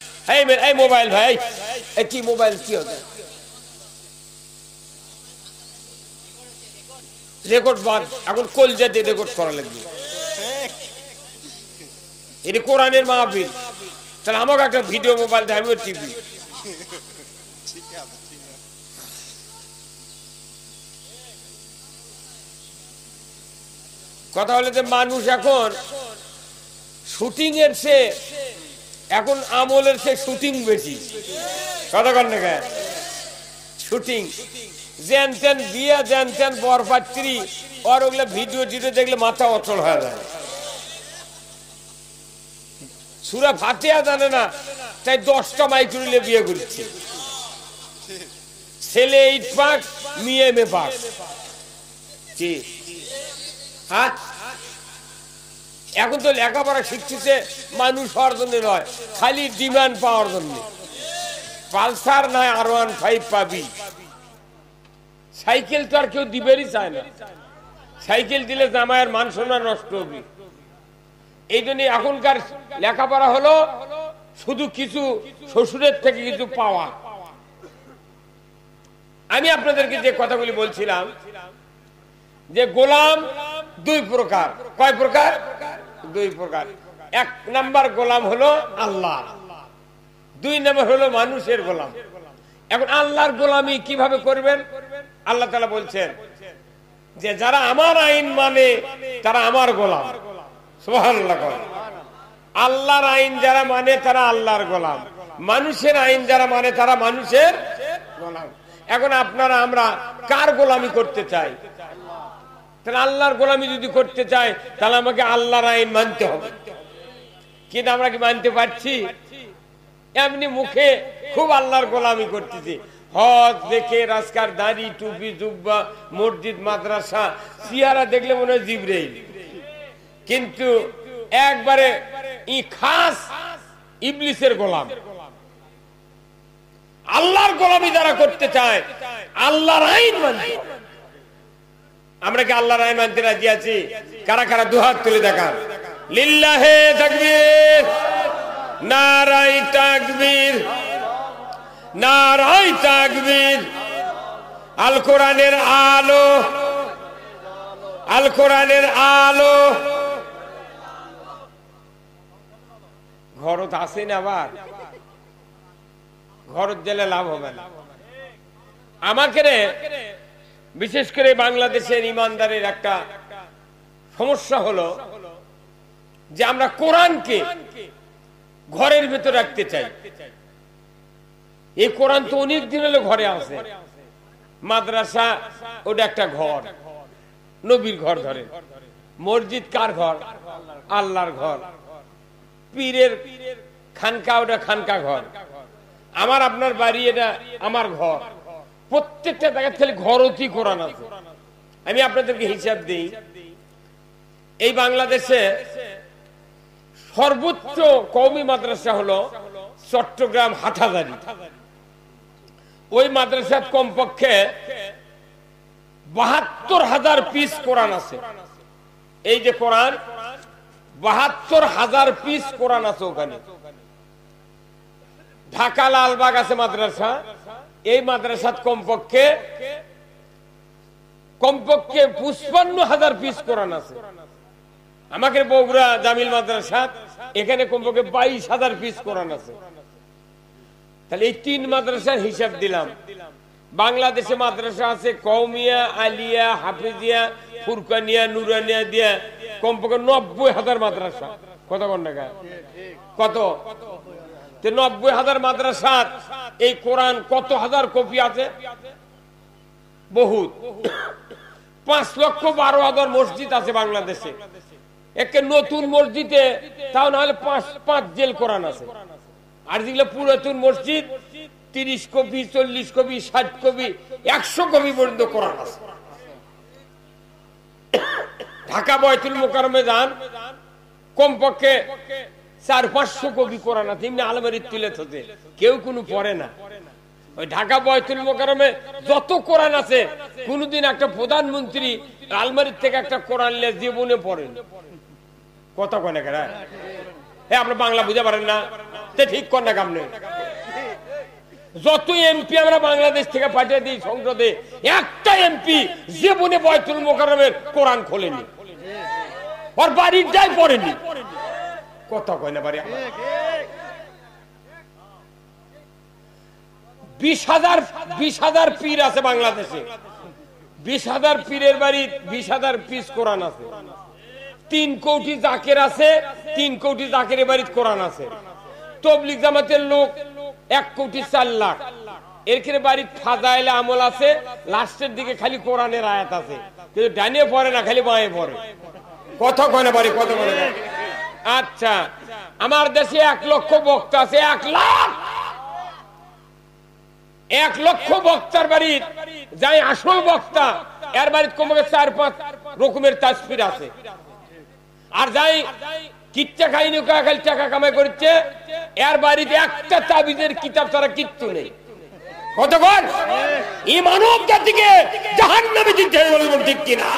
এই মোবাইল ভাই, কি মোবাইল কি হচ্ছে? রেকর্ড বাদ, এখন কলজা দিয়ে রেকর্ড করা লাগবে। এটা কোরআনের মাহফিল, তাহলে আমাকে একটা ভিডিও মোবাইল দেয়, আমিও টিভি। কথা হলে যে মানুষ এখন শুটিং এর চেয়ে, এখন আমলের চেয়ে শুটিং বেশি। কথা কন না, শুটিং যেন তেন বিয়া, যেন তেন বরপাত্রী, আর ওগুলা ভিডিও টিডিও দেখলে মাথা অচল হয়ে যায়। সূরা ফাতিহা জানে না, তাই 10টা মাইক্রোলে বিয়ে করছে। ছেলে 8 পাস, মেয়ে MA পাস। কি হ্যাঁ, এখন তো লেখাপড়া শিখতেছে মানুষ হওয়ার জন্য নয়, খালি ডিমান্ড পাওয়ার জন্য। পালসার নয় R15 পাবি, সাইকেল তো আর কেউ দিবেরই চায় না। সাইকেল দিলে জামাইয়ের মান সম্মান নষ্ট হবে। এই জন্য এখনকার লেখাপড়া হলো শুধু কিছু শ্বশুরের থেকে কিছু পাওয়া। আমি আপনাদেরকে যে কথাগুলি বলছিলাম যে গোলাম 2 প্রকার। কয় প্রকার? 2 প্রকার। 1 নাম্বার গোলাম হলো আল্লাহ, 2 নাম্বার হলো মানুষের গোলাম। এখন আল্লাহর গোলামি কিভাবে করবেন? আল্লাহ তাআলা বলছেন যে যারা আমার আইন মানে তারা আমার গোলাম। সুবহানাল্লাহ। আল্লাহর আইন যারা মানে তারা আল্লাহর গোলাম, মানুষের আইন যারা মানে তারা মানুষের গোলাম। এখন আপনারা আমরা কার গোলামি করতে চাই? তাহলে আল্লাহর গোলামি যদি করতে চাই, তাহলে আমাকে আল্লাহর আইন মানতে হবে। কিন্তু আমরা কি মানতে পারছি? এমনি মুখে খুব আল্লাহর গোলামি করতেছি। হজ দেখে, রাজকার, দাড়ি, টুপি, জুব্বা, মসজিদ, মাদ্রাসা, চেহারা দেখলে মনে হয় জিবরাইল, কিন্তু একবারে খাস ইবলিসের গোলাম। আল্লাহর গোলামি যারা করতে চায়, আল্লাহর আইন মানতে হবে। আমরা কি আল্লাহর আইন মানতে রাজি আছি? কারা কারা দুহাত তুলে দেখান। লিল্লাহে তাকবীর, নারায়ে তাকবীর, নারায়ে তাকবীর। আল কোরআনের আলো, আল কোরআনের আলো। ঘরত আছে না, আবার ঘরত গেলে লাভ হবে না। আমাকে বিশেষ করে বাংলাদেশের ইমানদারের একটা সমস্যা হলো যে আমরা কোরআনকে ঘরের ভেতর রাখতে চাই। এই কোরআন তো অনেক দিন হলো ঘরে আছে। মাদ্রাসা ওটা একটা ঘর, নবীর ঘর ধরে। মসজিদ কার ঘর? আল্লাহর ঘর। পীরের খানকা ওটা খানকা ঘর। আমার আপনার বাড়ি এটা আমার ঘর। প্রত্যেকটা জায়গায় খালি ঘরতি কোরআন আছে। আমি আপনাদেরকে হিসাব দিই, এই বাংলাদেশে সর্বোচ্চ কওমি মাদ্রাসা হলো চট্টগ্রাম হাটহাজারী। ওই মাদ্রাসার কমপক্ষে 72,000 পিস কোরআন আছে। এই যে কোরআন, 72,000 পিস কোরআন আছে ওখানে। ঢাকা লালবাগ আছে মাদ্রাসা, এই মাদ্রাসাত কমপক্ষে 55,000 পিস কোরআন আছে। আমাকে বগুড়া জামিল মাদ্রাসা, এখানে কমপক্ষে 22,000 পিস কোরআন আছে। তাহলে এই 3 মাদ্রাসার হিসাব দিলাম। বাংলাদেশে মাদ্রাসা আছে কওমিয়া, আলিয়া, হাফিজিয়া, ফুরকানিয়া, নুরানিয়া দিয়া কমপক্ষে 90,000 মাদ্রাসা। কত টাকা? কত? 90,000 মাদ্রাসাত এই কোরআন কত হাজার কপি আছে? বহুত। 5,12,000 মসজিদ আছে বাংলাদেশে। একটা নতুন মসজিদে তাও না হলে 5 জেল কোরআন আছে। আর যেগুলো পুরাতন মসজিদ 30 কপি, 40 কপি, 60 কপি, 100 কপি পর্যন্ত কোরআন আছে। ঢাকা বয়তুল মোকাররমে যান, কমপক্ষে 400-500 কপি কোরআন আছে। এমনি আলমারির তুলে থাকে, কেউ কোনো পড়ে না। ওই ঢাকা বয়তুল মোকাররমে যত কোরআন আছে, কোনদিন একটা প্রধানমন্ত্রী আলমারির থেকে একটা কোরআন নিয়ে জীবনে পড়েন। কথা কয় না? হ্যাঁ, আপনি বাংলা বুঝতে পারেন না? ঠিক কর না কামনে। যত এমপি আমরা বাংলাদেশ থেকে পাঠিয়ে দিই সংসদে, একটা এমপি জীবনে বাইতুল মোকাররমের কোরআন খোলেনি, ওর বাড়ির যাই পড়েনি। কথা কয় না বাড়ি। 20,000 পীর আছে বাংলাদেশে। 20,000 পীরের বাড়ি 20,000 পিস কোরআন আছে। 3 কোটি জাকের আছে, 3 কোটি জাকের বাড়িতে কোরআন আছে। তবলিগ জামাতের লোক 1 কোটি 4 লাখ। এর বাড়িতে ফাজাইলে আমল আছে, লাস্টের দিকে খালি কোরআনের আয়াত আছে, কিন্তু ডানে পড়ে না, খালি বাঁয়ে পড়ে। কথা কয় না বাড়ি, কথা বলে। আচ্ছা, আমার দেশে 1 লক্ষ বক্তা আছে। 1 লক্ষ বক্তার বাড়ি যাই আসল বক্তা, এর বাড়িতে কমে 4-5 রকমের তাসবির আছে। আর যাই কিচ্ছা খাইনি, খালি টাকা কামাই করছে, এর বাড়িতে একটা তাবিজের কিতাব ছাড়া কিচ্ছু নেই। কতক্ষণ এই মানব জাতিকে জাহান্নামে দিতে হবে, ঠিক কিনা?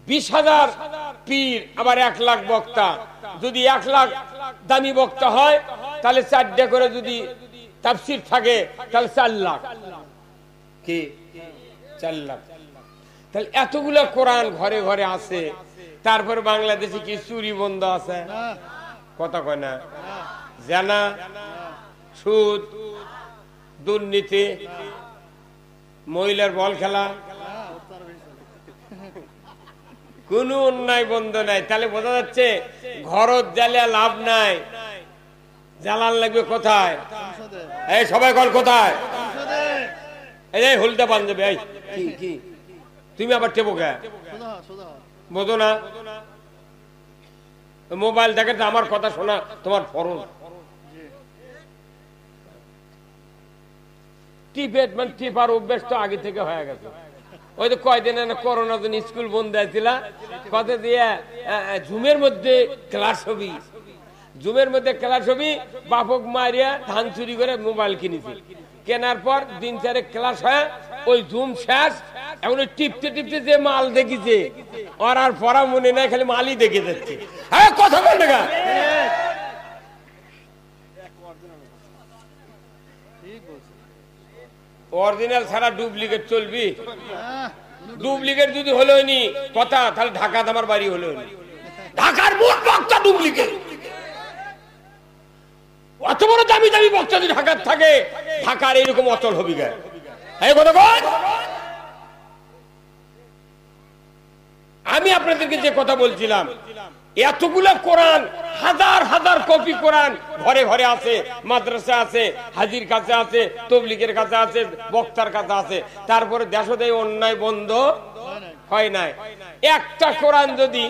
20,000 পীর, আবার 1 লাখ বক্তা। যদি 1 লাখ দামি বক্তা হয়, তাহলে 4টা করে যদি তাফসীর থাকে, তাহলে 4 লাখ। কি 4 লাখ? তাহলে এতগুলা কোরআন ঘরে ঘরে আছে, তারপর বাংলাদেশে কি চুরি বন্ধ আছে? কথা কয় না? জানা, সুদ, দুর্নীতি, মহিলার বল খেলা, কোন অন্যায় বন্ধ নাই। তাহলে বোঝা যাচ্ছে ঘরত জ্বালিয়া লাভ নাই, জ্বালান লাগবে কোথায়? এই সবাই কল কোথায়? এই হলদা পাঞ্জাবি, এই কি তুমি আবার টেপো কে? বোঝো না? মোবাইল দেখে আমার কথা শোনা তোমার ফরজ। টিপেট মানে টিপার অভ্যাস তো আগে থেকে হয়ে গেছে। ওই তো কয়দিন করোনার জন্য স্কুল বন্ধ আছিল, কত দিয়ে জুমের মধ্যে ক্লাস হবি, জুমের মধ্যে ক্লাস হবি, বাপক মারিয়া ধান চুরি করে মোবাইল কিনেছি। কেনার পর 3-4 ক্লাস হয়, ওই জুম শেষ। এখন ওই টিপতে টিপতে যে মাল দেখিছে, ওর আর পড়া মনে নাই, খালি মালই দেখে যাচ্ছে। হ্যাঁ, কথা বল না, অরিজিনাল ছাড়া ডুপ্লিকেট চলবি? ডুপ্লিকেট যদি হলো নি কথা, তাহলে ঢাকাতে আমার বাড়ি হলো নি। ঢাকার মোট বক্তা ডুপ্লিকেট। অত বড় দামি দামি বক্তা যদি ঢাকার থাকে, ঢাকার এইরকম অচল হবি গায়ে। আমি আপনাদেরকে যে কথা বলছিলাম, এতগুলা কোরআন, হাজার হাজার কপি কোরআন ঘরে ঘরে আছে, মাদ্রাসা আছে, হাজির কাছে আছে, তবলিগের কাছে আছে, বক্তার কাছে আছে। তারপরে দেশে অন্যায় বন্ধ হয় নাই। একটা কোরআন যদি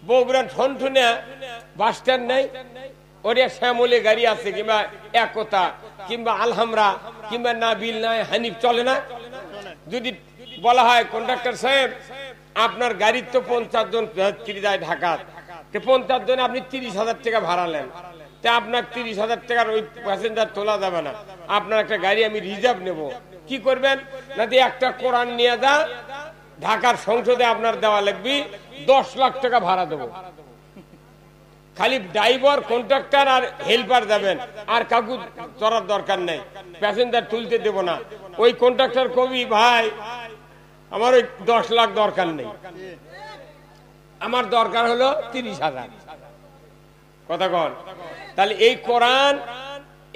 বগুড়া ঠনঠনে বাস স্ট্যান্ড নেই, ওরিয়া শ্যামলে গাড়ি আছে, কিংবা একতা, কিংবা আলহামরা, কিংবা নাবিল নাই, হানিফ, চলে না? যদি বলা হয় কন্ডাক্টর সাহেব, আপনার গাড়ির তো 50 জন যাত্রী যায় ঢাকা, 50 জনে আপনি 30,000 টাকা ভাড়া নেন, তা আপনার 30,000 টাকার ওই প্যাসেঞ্জার তোলা যাবে না, আপনার একটা গাড়ি আমি রিজার্ভ নেব। কি করবেন? না দিয়ে একটা কোরআন নিয়ে যা, ঢাকার সংসদে আপনার দেওয়া লাগবে 10 লাখ টাকা ভাড়া দেবো। খালি ড্রাইভার, কন্ট্রাক্টর আর হেল্পার যাবেন, আর কাকু চড়ার দরকার নেই, প্যাসেঞ্জার তুলতে দেব না। ওই কন্ট্রাক্টর কবি, ভাই আমার ওই 10 লাখ দরকার নেই, আমার দরকার হলো 30,000। কথা কন? তাহলে এই কোরআন,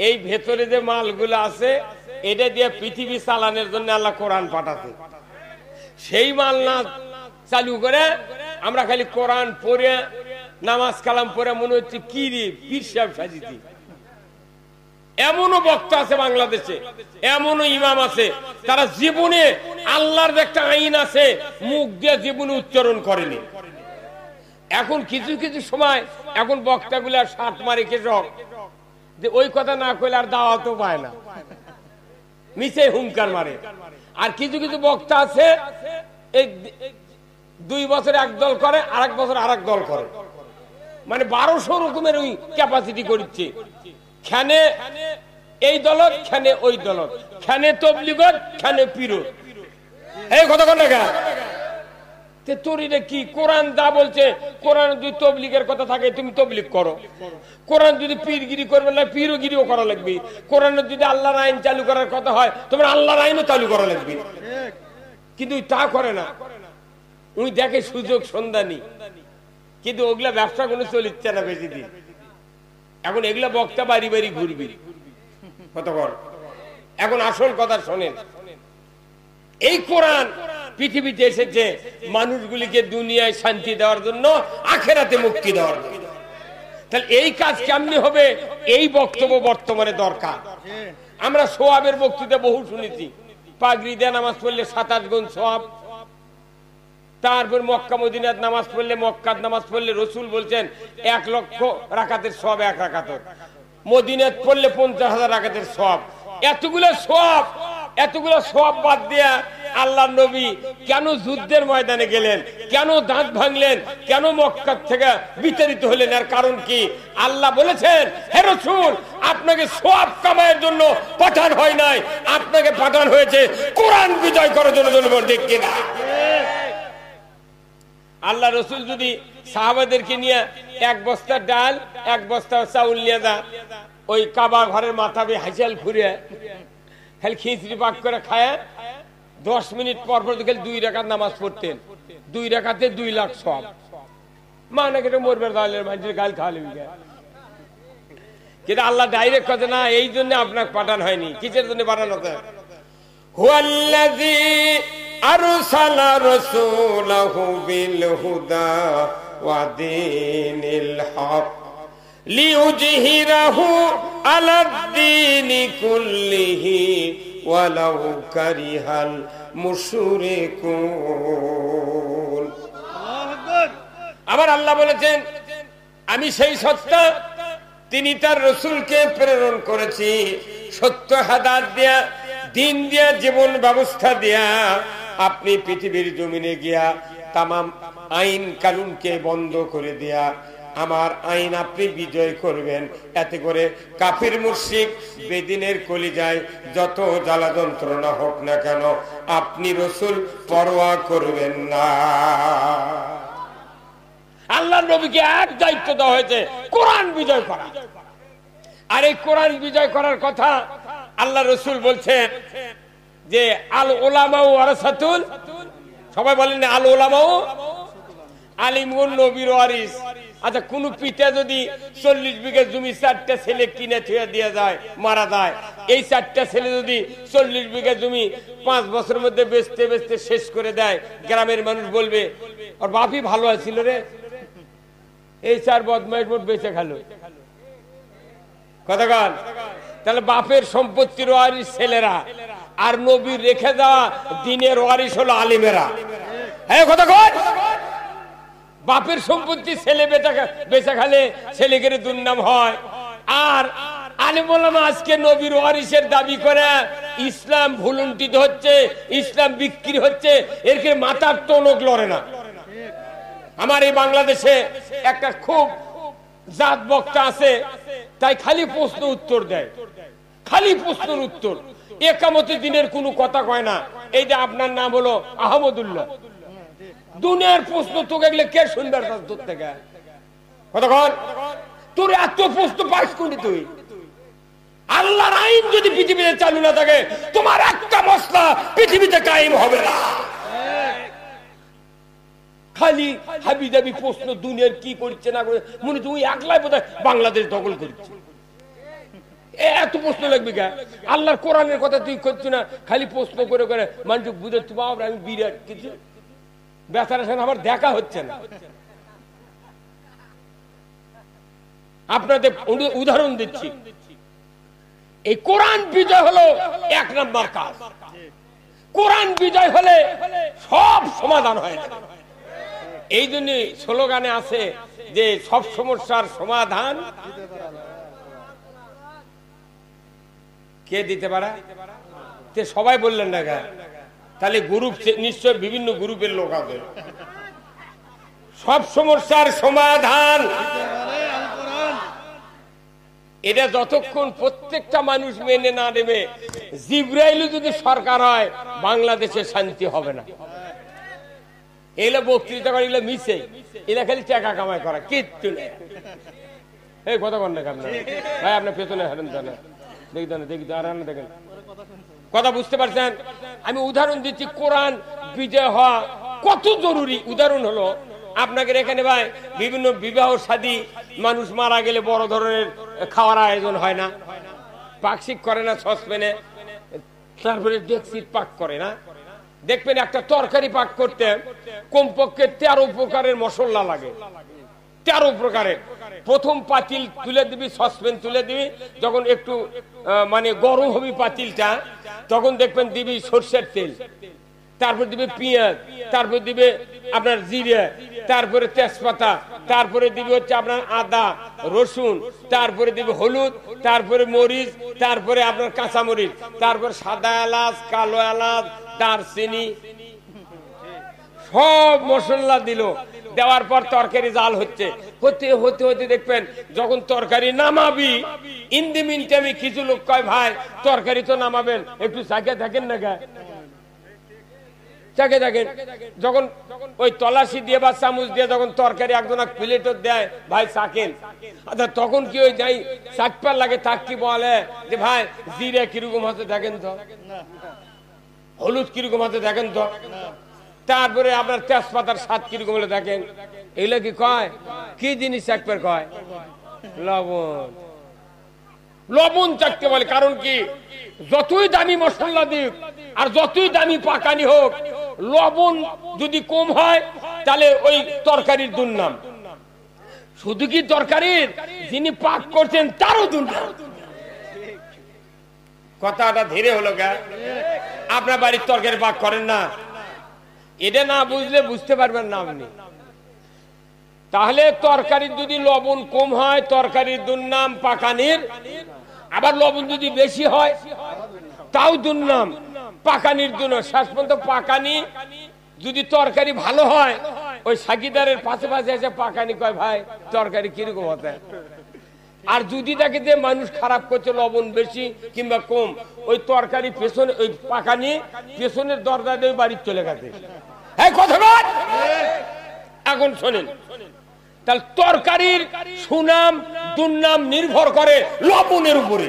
এই ভেতরে যে মালগুলো আছে, এটা দিয়ে পৃথিবী চালানোর জন্য আল্লাহ কোরআন পাঠাতে। সেই মাল না চালু করে আমরা খালি কোরআন পড়ে, নামাজ কালাম পড়ে মনে হচ্ছে কি রে পীর সাহেব সাজিছি। এমনও বক্তা আছে বাংলাদেশে, এমনও ইমাম আছে, তারা জীবনে আল্লাহর একটা আইন আছে, মুখ দিয়ে জীবনে উচ্চারণ করেনি। এখন কিছু কিছু সময় এখন বক্তাগুলা সাত মারে কেশক, যে ওই কথা না কইলে আর দাওয়াতও পায় না, মিছে হুঙ্কার মারে। আর কিছু কিছু বক্তা আছে, এই 2 বছর এক দল করে, আরেক বছর আরেক দল করে, মানে 1200 রকমের ওই ক্যাপাসিটি করছে। খানে এই দলত, খানে ওই দলত, খানে তবলিগত, খানে পীরত। এই কথা কোন জায়গা? তোর এটা কি? কোরআন যা বলছে, কোরআন যদি তবলিগের কথা থাকে তুমি তবলিগ করো, কোরআন যদি পীরগিরি করবে না পীরগিরিও করা লাগবে, কোরআনের যদি আল্লাহর আইন চালু করার কথা হয় তোমার আল্লাহর আইনও চালু করা লাগবে। কিন্তু তা করে না, উনি দেখে সুযোগ সন্ধানী, কিন্তু ওগুলা ব্যবসা কোনো চলিচ্ছে না বেশি দিন। এখন এগুলা বক্তা বাড়ি বাড়ি ঘুরবি কতক্ষণ। এখন আসল কথা শোনেন, এই কোরআন পৃথিবীতে এসেছে মানুষগুলিকে দুনিয়ায় শান্তি দেওয়ার জন্য, আখেরাতে মুক্তি দেওয়ার জন্য। তাহলে এই কাজ কেমনি হবে? এই বক্তব্য বর্তমানে দরকার। আমরা সোয়াবের বক্তৃতা বহু শুনেছি, পাগড়ি দিয়ে নামাজ পড়লে 27 গুণ সোয়াব, তারপর মক্কা মদিনার নামাজ পড়লে, মক্কার নামাজ পড়লে রসুল বলছেন 1 লক্ষ রাকাতের সোয়াব 1 রাকাতের, মদিনাত পড়লে 50,000 রাকাতের সোয়াব। এতগুলো সোয়াব বাদ দিয়া আল্লাহর নবী কেন যুদ্ধের ময়দানে গেলেন, কেন দাঁত ভাঙলেন, কেন মক্কা থেকে বিতাড়িত হলেন? এর কারণ কি? আল্লাহ বলেছেন, হে রাসূল, আপনাকে সোয়াব কামানোর জন্য পাঠান হয় নাই, আপনাকে পাঠান হয়েছে কোরআন বিজয় করার জন্য। ঠিক কিনা? আল্লাহ রসুল যদি সাহাবাদেরকে নিয়ে 1 বস্তা ডাল 1 বস্তা চাউল নিয়ে যা, ওই কাবা ঘরের মাথা বে হাইচাল ঘুরে খালি খিচড়ি পাক করে খায়, 10 মিনিট পর পর খালি 2 রাকাত নামাজ পড়তেন, 2 রাকাতে 2 লাখ সব। মানে কেটে মরবে দালের মানুষের গাল খাওয়ালে, কিন্তু আল্লাহ ডাইরেক্ট কথা না, এই জন্য আপনাকে পাঠান হয়নি। কিসের জন্য পাঠানো হতো? হুয়াল্লাযী আরসালা রাসূলাহু বিল হুদা ওয়া দীনিল হক লিইউযহিরাহু আলাদ-দীনি কুল্লিহি ওয়ালাউ কারিহাল মুশরিকুন। আবার আল্লাহ বলেছেন, আমি সেই সত্তা, তিনি তার রাসূলকে প্রেরণ করেছি সত্য হাদায়াত দিয়া, দিন দিয়া, জীবন ব্যবস্থা দিয়া, আপনি পৃথিবীর জমিনে গিয়া তামাম আইন কানুনকে বন্ধ করে দিয়া আমার আইন আপনি বিজয় করবেন। এতে করে কাফির মুশরিক বেদিনের কলিজায় যত জ্বালা যন্ত্রণা হোক না কেন, আপনি রাসূল পরোয়া করবেন না। আল্লাহর নবীকে এক দায়িত্ব দেওয়া হয়েছে, কোরআন বিজয় করা। আর এই কোরআন বিজয় করার কথা আল্লাহ রসুল বলছেন যে আল উলামাউ ওয়ারাসাতুল, সবাই বলেন না আল উলামাউ আলিমুন নবীর ওয়ারিস। আচ্ছা, কোন পিতা যদি 40 বিঘা জমি 4টা ছেলে কিনে থুয়ে দিয়ে যায়, মারা যায়, এই 4টা ছেলে যদি 40 বিঘা জমি 5 বছরের মধ্যে বেচতে বেচতে শেষ করে দেয়, গ্রামের মানুষ বলবে ওর বাপই ভালো আছিল রে, এই 4 বদমাইশ মোট বেঁচে খেলো। কতক্ষণ? তাহলে বাপের সম্পত্তির ওয়ারিস ছেলেরা, আর নবীর রেখে যাওয়া দ্বীনের ওয়ারিস হলো আলিমেরা। হ্যাঁ, কতক্ষণ? বাপের সম্পত্তি ছেলে বেচা খালে ছেলেকে দুর্নাম হয়, আর আলেম ওলামা আজকে নবীর ওয়ারিসের দাবি করে ইসলাম ভুলুন্ঠিত হচ্ছে, ইসলাম বিক্রি হচ্ছে, এর মাথার টনক লড়ে না। আমার এই বাংলাদেশে একটা খুব জাত বক্তা আছে, তাই খালি প্রশ্ন উত্তর দেয়, খালি প্রশ্নের উত্তর, একামতের দিনের কোনো কথা কয় না। এই যে আপনার নাম হলো আহমদুল্লাহ, দুনিয়ার প্রশ্ন তোকে গেলে কে শুনবে তোর থেকে? কতক্ষণ? তোর এত প্রশ্ন পাস করি তুই? আল্লাহর আইন যদি পৃথিবীতে চালু না থাকে, তোমার একটা মশলা পৃথিবীতে কায়েম হবে না। খালি হাবি দাবি প্রশ্ন, দুনিয়ার কি করছে না করে, মনে তুমি একলাই বোধহয় বাংলাদেশ দখল করছো, এত প্রশ্ন লাগবে কে? আল্লাহর কোরআনের কথা তুই করছো না, খালি প্রশ্ন করে করে মানুষ বুঝাচ্ছি বাবা আমি বিরাট কিছু, বেচারা সাথে আমার দেখা হচ্ছে না। আপনাদের উদাহরণ দিচ্ছি, এই কোরআন বিজয় হলো 1 নম্বর কাজ। কোরআন বিজয় হলে সব সমাধান হয়। এই জন্য স্লোগানে আছে যে সব সমস্যার সমাধান কে দিতে পারে? সবাই বললেন না, তাহলে গ্রুপ নিশ্চয় বিভিন্ন গ্রুপের লোক আছে। সব সমস্যার সমাধান এটা যতক্ষণ প্রত্যেকটা মানুষ মেনে না নেবে, জিবরাইল যদি সরকার হয় বাংলাদেশে শান্তি হবে না। এগুলো বক্তৃতা করে, এগুলো মিশে, এরা খালি টাকা কামাই করা, কিচ্ছু নেই। এই কথা বল না আপনার ভাই, আপনার পেছনে হারেন তো না, দেখি তো না, দেখি তো আর না, দেখেন কথা বুঝতে পারছেন? আমি উদাহরণ দিচ্ছি, কোরআন বিজয় হওয়া কত জরুরি। উদাহরণ হলো আপনাকে এখানে ভাই বিভিন্ন বিবাহ শাদী, মানুষ মারা গেলে বড় ধরনের খাওয়ার আয়োজন হয় না, পাকশিক করে না সসপ্যানে, তারপরে ডেকসির পাক করে না। দেখবেন একটা তরকারি পাক করতে কমপক্ষে 13 প্রকারের মশলা লাগে, 13 প্রকারের। প্রথম পাতিল তুলে দিবি, সসপ্যান তুলে দিবি, যখন একটু মানে গরম হবি পাতিলটা, তখন দেখবেন দিবি সরষের তেল, তারপর দিবে পেঁয়াজ, তারপর দিবে আপনার জিরে, তারপরে তেজপাতা, তারপরে দিবে হচ্ছে আপনার আদা রসুন, তারপরে দিবে হলুদ, তারপরে মরিচ, তারপরে আপনার কাঁচা মরিচ, তারপর সাদা এলাচ, কালো এলাচ, দারচিনি, সব মশলা দিল। দেওয়ার পর তরকারি জাল হচ্ছে, হতে হতে হতে দেখবেন যখন তরকারি নামাবি, ইন দি মিন টাইমে কিছু লোক কয়, ভাই তরকারি তো নামাবেন, একটু চাকে থাকেন না, গা চাকে থাকেন। যখন ওই তলাশি দিয়ে বা চামচ দিয়ে যখন তরকারি একজন প্লেটও দেয়, ভাই চাকেন, আচ্ছা তখন কি ওই যাই চাকপার লাগে, তাক কি বলে যে ভাই জিরে কিরকম হাতে দেখেন তো, হলুদ কিরকম হাতে দেখেন তো, তারপরে আপনার তেজপাতার স্বাদ কিরকম হলে দেখেন, এগুলো কি কয়? কি জিনিস চাকপার কয়? লবণ। লবণ চাকতে বলে। কারণ কি, যতই দামি মশলা দিক আর যতই দামি পাকানি হোক, লবণ যদি কম হয় তাহলে ওই তরকারির দুর্নাম। শুধু কি তরকারির, যিনি পাক করছেন তারও দুর্নাম। কথাটা ধীরে হলো গা, আপনার বাড়ির তরকারি পাক করেন না, এটা না বুঝলে বুঝতে পারবেন না আপনি। তাহলে তরকারির যদি লবণ কম হয় তরকারির দুর্নাম পাকানির, আবার লবণ যদি বেশি হয় তাও দুর্নাম পাকানির দুর্নাম। শেষ পর্যন্ত পাকানি যদি তরকারি ভালো হয়, ওই সাকিদারের পাশে পাশে এসে পাকানি কয়, ভাই তরকারি কিরকম হতে। আর যদি দেখে যে মানুষ খারাপ করছে, লবণ বেশি কিংবা কম, ওই তরকারি পেছনে, ওই পাকানি পেছনের দরজা দিয়ে বাড়ি চলে গেছে। হ্যাঁ কথা বল। এখন শোনেন, তাহলে তরকারির সুনাম দুর্নাম নির্ভর করে লবণের উপরে।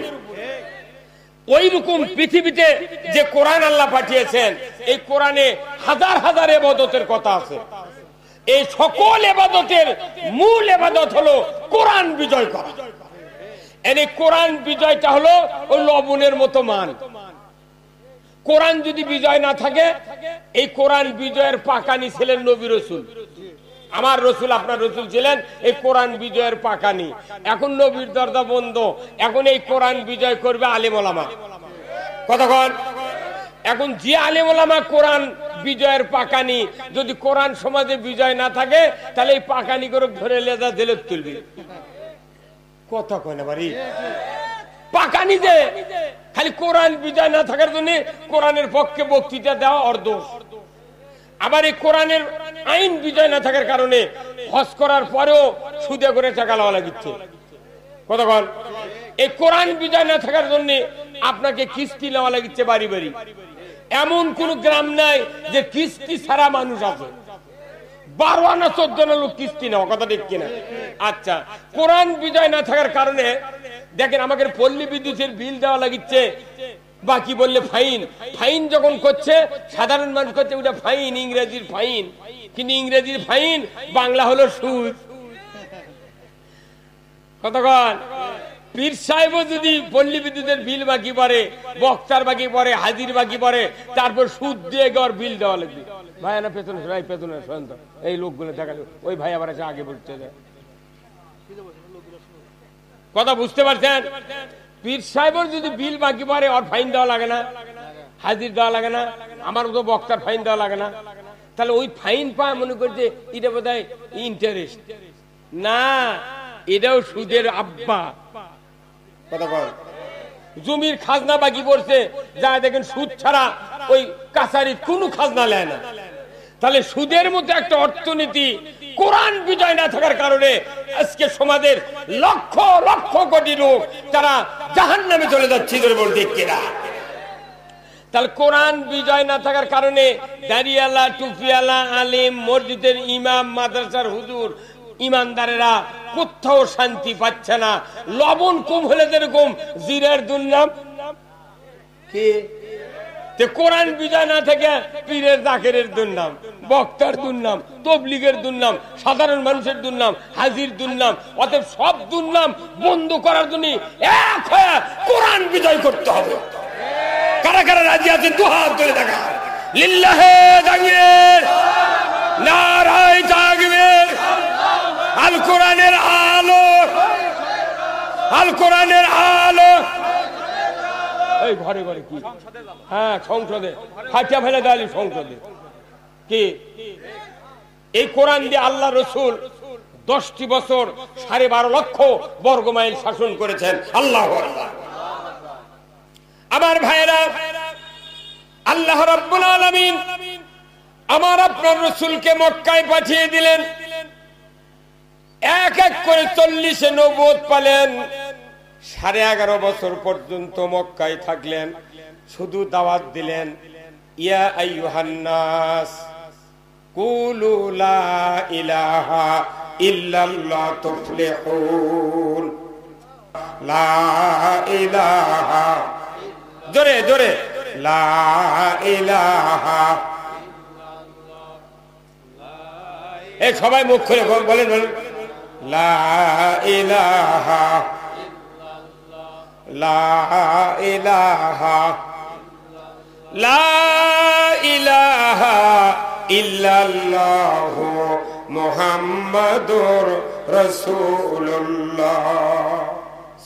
ওই রকম পৃথিবীতে যে কোরআন আল্লাহ পাঠিয়েছেন, এই কোরআনে হাজার হাজার ইবাদতের কথা আছে। এই সকল ইবাদতের মূল ইবাদত হলো কোরআন বিজয় করা। এই কোরআন বিজয়টা হলো ওই লবণের মতো মান। কোরআন যদি বিজয় না থাকে, এই কোরআন বিজয়ের পাকানি ছিলেন নবী রাসূল। আমার রসুল, আপনার রসুল ছিলেন এই কোরআন বিজয়ের পাকানি। এখন নবীর দরজা বন্ধ, এখন এই কোরআন বিজয় করবে আলেম ওলামা। কতক্ষণ? এখন যে আলেম ওলামা কোরআন বিজয়ের পাকানি, যদি কোরআন সমাজে বিজয় না থাকে, তাহলে এই পাকানি করে ধরে লেজা জেলে তুলবে। কথা কয় না বাড়ি পাকানি যে খালি কোরআন বিজয় না থাকার জন্য কোরআনের পক্ষে বক্তৃতা দেওয়া অর্দোষ। আবার এই কোরআনের আইন বিজয় না থাকার কারণে হজ করার পরেও সুদে করে টাকা লওয়া লাগিচ্ছে। কতক্ষণ? এই কোরআন বিজয় না থাকার জন্য আপনাকে কিস্তি নেওয়া লাগিচ্ছে বাড়ি বাড়ি। এমন কোন গ্রাম নাই যে কিস্তি ছাড়া মানুষ আছে। 12 আনা 14 আনা লোক কিস্তি নেওয়া, কথা ঠিক কিনা? আচ্ছা, কোরআন বিজয় না থাকার কারণে দেখেন আমাদের পল্লী বিদ্যুতের বিল দেওয়া লাগিচ্ছে, বাকি বললে ফাইন। ফাইন যখন করছে সাধারণ মানুষ করছে ওটা ফাইন, ইংরেজির ফাইন। কিন্তু ইংরেজির ফাইন বাংলা হলো সুদ। কতক্ষণ? পীর সাহেবও যদি পল্লী বিদ্যুতের বিল বাকি পড়ে, বক্তার বাকি পড়ে, হাজির বাকি পড়ে, তারপর সুদ দিয়ে গড় বিল দেওয়া লাগবে। ভাই না পেছনে, ভাই পেছনে শোন তো, এই লোকগুলো দেখালো, ওই ভাই আবার এসে আগে বলতে যায়। কথা বুঝতে পারছেন? পীর সাহেবের যদি বিল বাকি পড়ে, ওর ফাইন দেওয়া লাগে না, হাজির দেওয়া লাগে না, আমার মতো বক্তার ফাইন দেওয়া লাগে না। তাহলে ওই ফাইন পায় মনে করছে এটা বোধ হয় ইন্টারেস্ট না, এটাও সুদের আব্বা। কথা বল। জমির খাজনা বাকি পড়ছে, যা দেখেন সুদ ছাড়া ওই কাছারি কোনো খাজনা নেয় না। তাহলে সুদের মতো একটা অর্থনীতি কোরআন বিজয় না থাকার কারণে আজকে সমাজের লক্ষ লক্ষ কোটি লোক তারা জাহান্নামে চলে যাচ্ছে। তাহলে কোরআন বিজয় না থাকার কারণে দাড়িওয়ালা, টুপিওয়ালা, আলিম, মসজিদের ইমাম, মাদ্রাসার হুজুর, ইমানদারেরা কোথাও শান্তি পাচ্ছে না। লবণ কম হলে যেরকম জিরার দুর্নাম, কি কোরআন বিজয় না থেকে পীরের জাকেরের দুর্নাম, বক্তার দুর্নাম, তবলিগের দুর্নাম, সাধারণ মানুষের দুর্নাম, হাজির দুর্নাম। অতএব সব দুর্নাম বন্ধ করার জন্য এক হয়ে কোরআন বিজয় করতে হবে। কারা কারা রাজি আছেন দু হাত তুলে দেখা। লিল্লাহে তাকবীর, নারায়ে তাকবীর। আল কোরআনের আলো, আল কোরআনের আলো। এই ঘরে ঘরে কি? হ্যাঁ, সংসদে ফাটিয়া ফেলে দেয় সংসদে। কি এই কোরআন দিয়ে আল্লাহ রসুল 10টি বছর 12.5 লক্ষ বর্গমাইল শাসন করেছেন। আল্লাহু আকবার। আমার ভাইরা, আল্লাহ রাব্বুল আলামিন আমার আপনার রসুলকে মক্কায় পাঠিয়ে দিলেন। এক এক করে 40 নবুয়ত পেলেন। 11.5 বছর পর্যন্ত মক্কায় থাকলেন, শুধু দাওয়াত দিলেন, ইয়া আইয়ুহান নাস কুলু লা ইলাহা ইল্লাল্লাহ তুফলিহুন। লা ইলাহা, জোরে জোরে, লা ইলাহা। এই সবাই মুখ খুলে বলেন, বলেন, লা ইলাহা, লা ইলাহা, লা ইলাহা ইল্লাল্লাহু মুহাম্মাদুর রাসূলুল্লাহ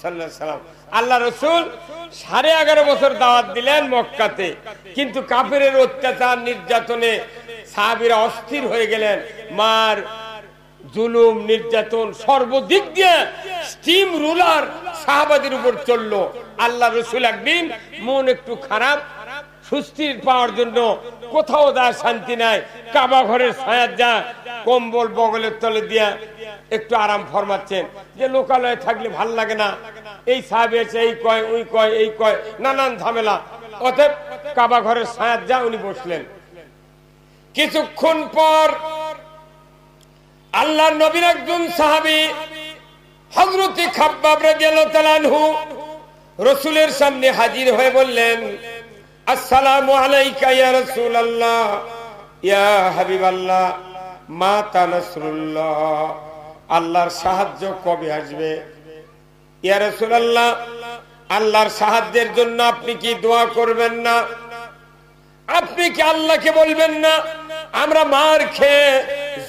সাল্লাল্লাহু আলাইহি ওয়াসাল্লাম। আল্লাহ রসুল 11.5 বছর দাওয়াত দিলেন মক্কাতে, কিন্তু কাফেরের অত্যাচার, নির্যাতনে সাহাবীরা অস্থির হয়ে গেলেন। মার, জুলুম, নির্যাতন সর্বদিক দিয়ে স্টিম রুলার সাহাবাদের উপর চললো। আল্লাহ রসুল একদিন মন একটু খারাপ, সুস্থির পাওয়ার জন্য কোথাও যায় শান্তি নাই, কাবা ঘরের ছায়ার যা কম্বল বগলের তলে দিয়া একটু আরাম ফরমাচ্ছেন, যে লোকালয়ে থাকলে ভাল লাগে না। এই সাহাবী এসে এই কয়, ওই কয়, এই কয়, নানান ঝামেলা। অতএব কাবা ঘরের ছায়ার যা উনি বসলেন। কিছুক্ষণ পর আল্লাহর নবীর একজন সাহাবী হযরত খাব্বাব রাদিয়াল্লাহু তাআলা আনহু রাসূলের সামনে হাজির হয়ে বললেন, আসসালামু আলাইকা ইয়া রাসূলুল্লাহ, ইয়া হাবিবাল্লাহ, মাতা নাসরুল্লাহ। আল্লাহর সাহায্য কবে আসবে? ইয়া রাসূলুল্লাহ, আল্লাহর সাহায্যের জন্য আপনি কি দোয়া করবেন না? আপনি কি আল্লাহকে বলবেন না, আমরা মার খেয়ে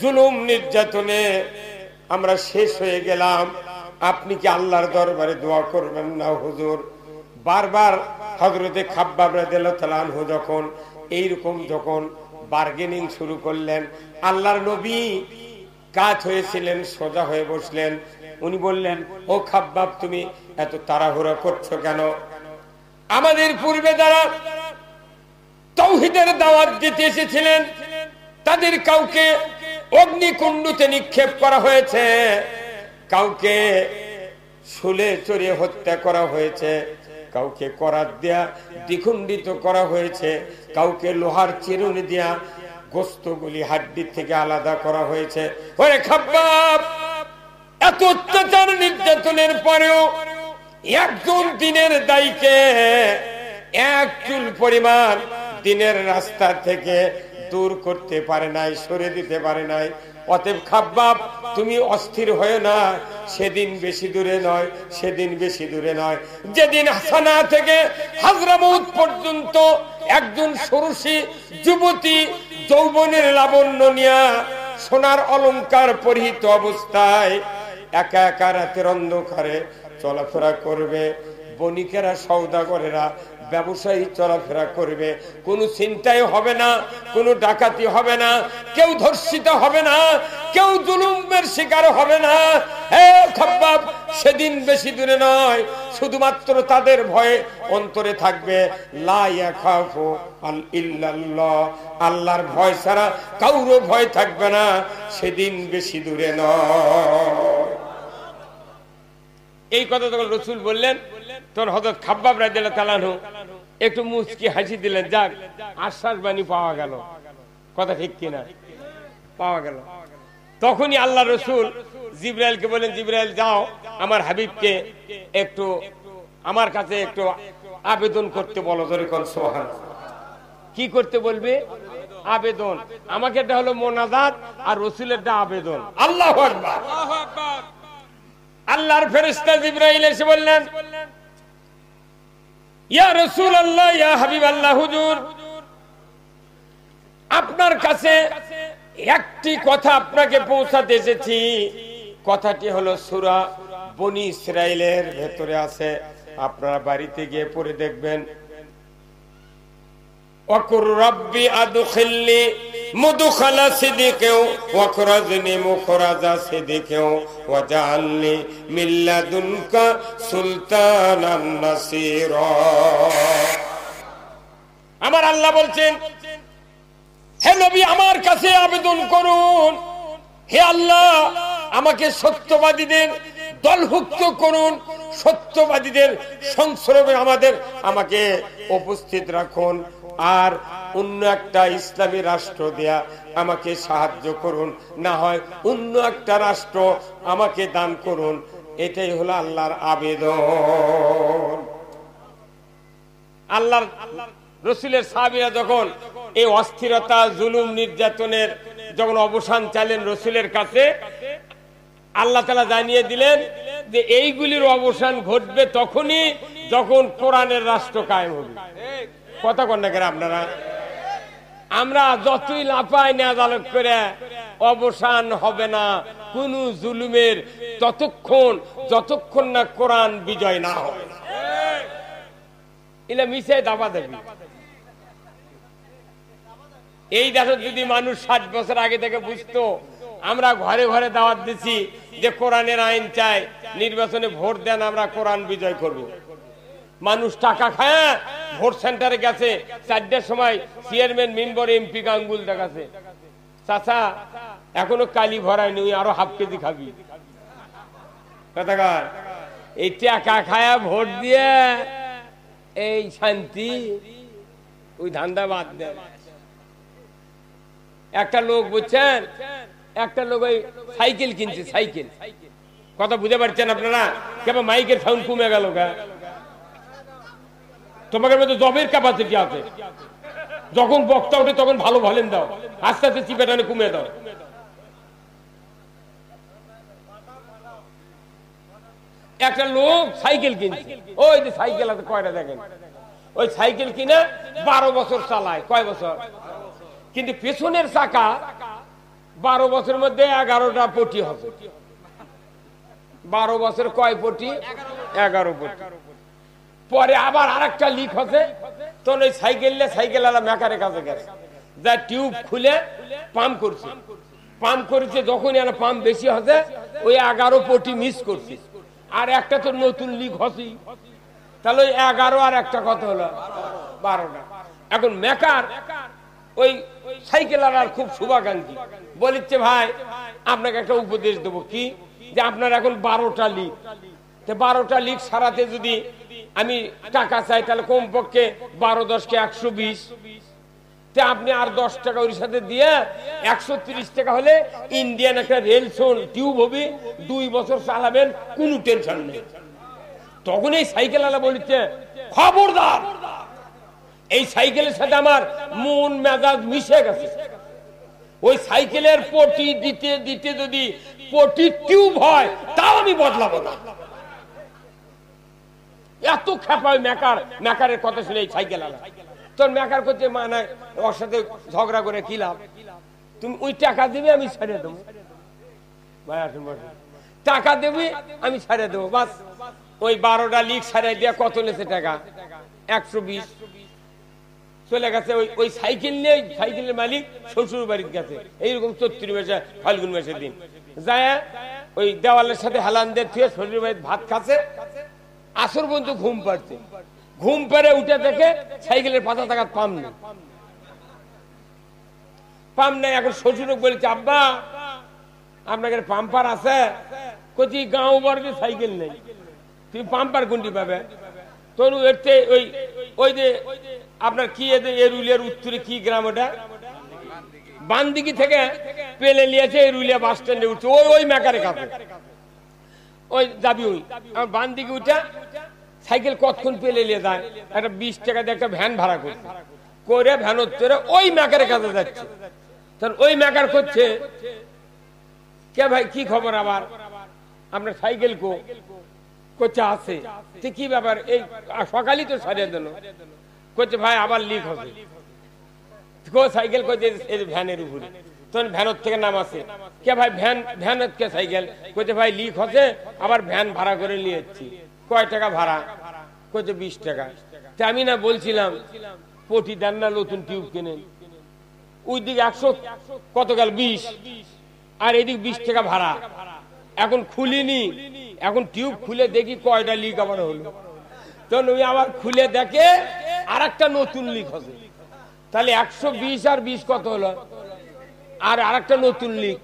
জুলুম নির্যাতনে আমরা শেষ হয়ে গেলাম, আপনি কি আল্লাহর দরবারে দোয়া করবেন না হুজুর? বারবার হযরতে খাব্বাব রাদিয়াল্লাহু তাআলা আনহু যখন এইরকম যখন বার্গেনিং শুরু করলেন, আল্লাহর নবী কাত হয়েছিলেন, সোজা হয়ে বসলেন। উনি বললেন, ও খাব্বাব, তুমি এত তাড়াহুড়া করছো কেন? আমাদের পূর্বে যারা তাওহীদের দাওয়াত দিতে এসেছিলেন তাদের কাউকে অগ্নিকুণ্ডতে নিক্ষেপ করা হয়েছে, কাউকে শুলে চড়িয়ে হত্যা করা হয়েছে, কাউকে করাত দিয়া দ্বিখণ্ডিত করা হয়েছে, কাউকে লোহার চিরুনি দিয়া গোস্তগুলি হাড্ডি থেকে আলাদা করা হয়েছে। ওরে খাব্বাব, এত অত্যাচার নির্যাতনের পরেও একজন দিনের দায়ীকে এক চুল পরিমাণ দিনের রাস্তা থেকে দূর করতে পারে নাই, সরে দিতে পারে নাই। অতএব খাব্বাব, তুমি অস্থির হয়ে না, সেদিন বেশি দূরে নয়, সেদিন বেশি দূরে নয়, যেদিন হাসানা থেকে হাজরামউত পর্যন্ত একজন ষোড়শী যুবতী যৌবনের লাবণ্য নিয়া সোনার অলংকার পরিহিত অবস্থায় একা একা রাতের অন্ধকারে চলাফেরা করবে। বণিকেরা, সওদাগরেরা, ব্যবসায়ী চলাফেরা করবে, কোনো চিন্তাই হবে না, কোনো ডাকাতি হবে না, কেউ ধর্ষিত হবে না, কেউ জুলুমের শিকার হবে না। হে খাব্বাব, সেদিন বেশি দূরে নয়, শুধুমাত্র তাদের ভয়ে অন্তরে থাকবে লা ইয়াখাফু ইল্লাল্লাহ, আল্লাহর ভয় ছাড়া কারো ভয় থাকবে না, সেদিন বেশি দূরে নয়। এই কথা যখন রাসূল বললেন, তখন হযরত খাব্বাব রাদিয়াল্লাহু তাআলা আনহু একটু মুচকি হাসি দিলেন, যাক আশ্বাস বাণী পাওয়া গেল। কথা ঠিক কিনা? পাওয়া গেল। তখনই আল্লাহ রসুল জিবরাইলকে বলেন, জিবরাইল যাও আমার হাবিবকে একটু আমার কাছে একটু আবেদন করতে বলো। ধরে কোন সুবহানাল্লাহ। কি করতে বলবে? আবেদন। আমাকে এটা হলো মোনাজাত, আর রসুলেরটা আবেদন। আল্লাহু আকবার। আল্লাহর ফেরেশতা জিবরাইল এসে বললেন, ইয়া রাসূলুল্লাহ, ইয়া হাবিবাল্লাহ, হুজুর আপনার কাছে একটি কথা আপনাকে পৌঁছাতে এসেছি। কথাটি হলো সূরা বনী ইসরাইলের ভেতরে আছে, আপনারা বাড়িতে গিয়ে পড়ে দেখবেন। ওয়াকুর রাব্বি আদখিলনি মুদখালা সিদিকিন ওয়াখরাজনি মুখরাজা সিদিকিন ওয়াজআলনি মিন লাদুনকা সুলতানান নাসীরা। আমার আল্লাহ বলছেন, হে নবী আমার কাছে আবেদন করুন, হে আল্লাহ আমাকে সত্যবাদীদের দলভুক্ত করুন, সত্যবাদীদের সংস্রবে আমাকে উপস্থিত রাখুন, আর অন্য একটা ইসলামী রাষ্ট্র দেয়া আমাকে সাহায্য করুন, না হয় অন্য একটা রাষ্ট্র আমাকে দান করুন। এটাই হলো আল্লাহর আবেদন। আল্লাহর রসুলের সাহাবীরা যখন এই অস্থিরতা, জুলুম, নির্যাতনের যখন অবসান চাইলেন রসুলের কাছে, আল্লাহ তাআলা জানিয়ে দিলেন যে এইগুলির অবসান ঘটবে তখনই যখন কোরআনের রাষ্ট্র কায়েম হবে। কথা কন না কেন আপনারা? আমরা যতই লাফাই না আদালত করে, অবসান হবে না কোন জুলুমের যতক্ষণ না কোরআন বিজয় না হবে। এটা মিশে দাবা দেবী। এই দেখো, যদি মানুষ 60 বছর আগে থেকে বুঝতো, আমরা ঘরে ঘরে দাওয়াত দিচ্ছি যে কোরআনের আইন চাই, নির্বাচনে ভোট দেন, আমরা কোরআন বিজয় করব। মানুষ টাকা খায় ভোট সেন্টারে গেছে, 4টার সময় চেয়ারম্যান, মেম্বার, এমপি আঙ্গুল দেখাছে, চাচা এখনো কালি ভরায় নি, আরো হাফ কেজি খাবি। কথাকার এই টাকা খায়া ভোট দিয়ে এই শান্তি, ওই ধান্দা বাদ দেন। একটা লোক বুঝছেন, একটা লোক ওই সাইকেল কিনছে, সাইকেল। কথা বুঝতে পারছেন আপনারা? কেবল মাইকের সাউন্ড কমে গেল গা। তোমাদের মধ্যে জবের ক্যাপাসিটি আছে, যখন বক্তা ওঠে তখন ভালো ভলিউম দাও, আস্তে আস্তে চিপে টানে কমে দাও। একটা লোক সাইকেল কিনছে, ওই যে সাইকেল আছে কয়টা দেখেন, ওই সাইকেল কিনে 12 বছর চালায়। কয় বছর? কিন্তু পেছনের চাকা 12 বছরের মধ্যে 11টা পটি হবে। 12 বছর কয় পটি? 11 পটি। পরে আবার আরেকটা লিক হচ্ছে, তখন ওই সাইকেল আলা মেকারের কাছে গেছে, যা টিউব খুলে পাম্প করছে। পাম্প করেছে, যখন এর পাম্প বেশি হচ্ছে, ওই 11 পটি মিস করছে, আর একটা তো নতুন লিক হচ্ছে, তাহলে ওই 11 আর একটা কত হলো? 12টা। এখন মেকার ওই সাইকেল আলার খুব শুভাকাঙ্ক্ষী, বলিচ্ছে ভাই আপনাকে একটা উপদেশ দেবো, কি যে আপনার এখন 12টা লিক, 12টা লিক সারাতে যদি আমি টাকা চাই, তাহলে কমপক্ষে 12 10 কে 120, আপনি আর 10 টাকা ওর সাথে দিয়ে 130 টাকা হলে ইন্ডিয়ান একটা রেল টিউব হবে, 2 বছর চালাবেন, কোনো টেনশন নেই। তখন এই সাইকেল আলা বলিচ্ছে, খবরদার, এই সাইকেলের সাথে আমার মন মেজাজ মিশে গেছে, ওই সাইকেলের পটি দিতে দিতে যদি পটি টিউব হয় তাও আমি বদলাবো না। এত খেপা মেকারের কথা শুনে এই সাইকেল আলা। তোর মেকার করতে মানে ওর সাথে ঝগড়া করে কি লাভ? তুমি ওই টাকা দিবে, আমি ছেড়ে দেবো। ভাই আসুন, টাকা দেবে, আমি ছেড়ে দেবো, বাস। ওই 12টা লিক সারাই দিয়ে কত নেছে টাকা? 120। চলে গেছে ওই সাইকেল নিয়ে। সাইকেলের মালিক শ্বশুর বাড়িতে গেছে, এইরকম 34 মাসে ফাল্গুন মাসের দিন যায়, ওই দেওয়ালের সাথে হেলান দিয়ে থুয়ে শ্বশুর বাড়িতে ভাত খাচ্ছে। আসর পর্যন্ত ঘুম পাচ্ছে, ঘুম পেরে উঠে দেখে সাইকেলের পাতা থাকার পাম্প নেই। পাম্প নেই। এখন শ্বশুর বলেছে, আব্বা আপনাকে পাম্পার আছে? কচি গাঁও বর্গে সাইকেল নেই, তুমি পাম্পার কোনটি পাবে? তোর ওই ওই যে আপনার কি এরুলিয়ার উত্তরে কি গ্রাম ওটা, বান্দিকি থেকে পেলে নিয়েছে এরুলিয়া বাস স্ট্যান্ডে উঠছে, ওই ওই মেকারে কাছে ওই যাবি, ওই আমার বান্দিকি উঠা সাইকেল কতক্ষণ পেলে নিয়ে যায়, একটা 20 টাকা দিয়ে একটা ভ্যান ভাড়া করছে, করে ভ্যান উত্তরে ওই মেকারের কাছে যাচ্ছে। তখন ওই মেকার করছে, কে ভাই কি খবর, আবার আপনার সাইকেল করছে আছে, কি ব্যাপার, এই সকালই তো সারিয়ে দিল, করছে ভাই আবার লিক হবে, সাইকেল করছে ভ্যানের উপরে। তখন ভ্যানের থেকে নাম আছে, কে ভাই ভ্যান কে সাইকেল, করছে ভাই লিক হচ্ছে, আবার ভ্যান ভাড়া করে নিয়ে যাচ্ছি, কয় টাকা ভাড়া, করছে 20 টাকা। তা আমি না বলছিলাম পটি দেন না, নতুন টিউব কেনেন, ওই দিকে 100 কত গেল 20, আর এদিক 20 টাকা ভাড়া, এখন খুলিনি, এখন টিউব খুলে দেখি কয়টা লিক আবার হলো। তখন ওই আবার খুলে দেখে আর একটা নতুন লিক হবে, তাহলে 120 আর 20 কত হলো, আর আরেকটা নতুন লিক,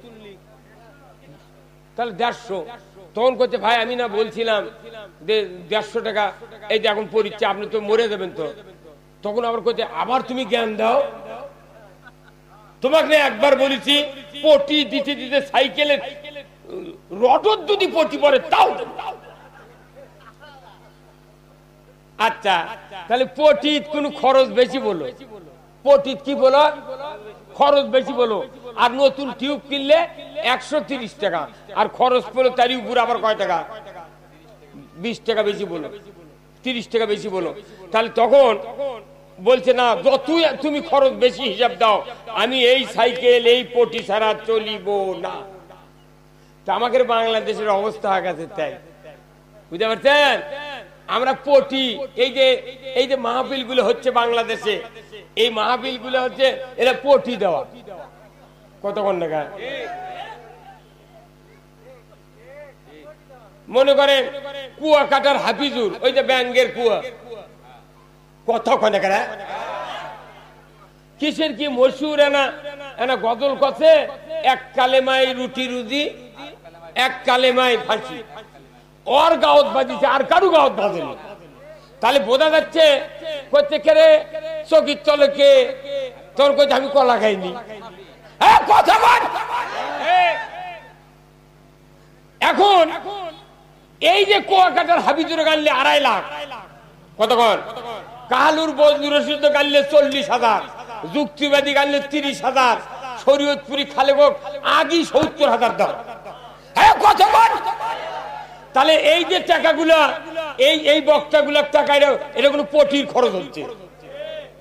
তাহলে 150। তখন করছে ভাই আমি না বলছিলাম যে 150 টাকা, এই যে এখন পরীক্ষা, আপনি তো মরে যাবেন তো। তখন আবার করছে আবার তুমি জ্ঞান দাও, তোমাকে একবার বলেছি পটি দিতে দিতে সাইকেলের রডর যদি পটি পড়ে তাও। আচ্ছা তাহলে পটির কোনো খরচ বেশি বলো, পটির কি বলো খরচ বেশি বলো, আর নতুন টিউব কিনলে 130 টাকা, আর খরচ পড়লো তারই উপর আবার কয় টাকা, 20 টাকা বেশি বলো, 30 টাকা বেশি বলো। তাহলে তখন বলছে না, যতই তুমি খরচ বেশি হিসাব দাও, আমি এই সাইকেল এই পটি ছাড়া চলিব না। তা আমাদের বাংলাদেশের অবস্থা হয়ে গেছে তাই, বুঝতে পারছেন? আমরা পটি, এই যে মাহফিল গুলো হচ্ছে বাংলাদেশে, এই মাহফিল গুলো হচ্ছে এরা পটি দেওয়া, কতক্ষণ টাকা মনে করেন কুয়া কাটার হাফিজুর, ওই যে ব্যাঙ্গের কুয়া, কতক্ষণ টাকা কিসের কি মশহুর এনা গজল কছে, এক কালেমায় রুটি রুজি, এক কালেমায় ফাঁসি, ওর গাওত বাজিছে আর কারু গাওত বাজেনি। তাহলে বোঝা যাচ্ছে করছে কে রে চকির তলে কে, তোর কইতে আমি কলা খাইনি, কথা বল। এখন এই যে কুয়াকাটার হাবিজুর গানলে 2.5 লাখ, কতক্ষণ কাহালুর বজলুর রশিদ গানলে 40,000, যুক্তিবাদী গানলে 30,000, শরীয়তপুরি খালেক আগি 70,000 দাম, কথা বল। তাহলে এই যে টাকাগুলা, এই বক্তাগুলার টাকা, এটা কোনো পটির খরচ হচ্ছে,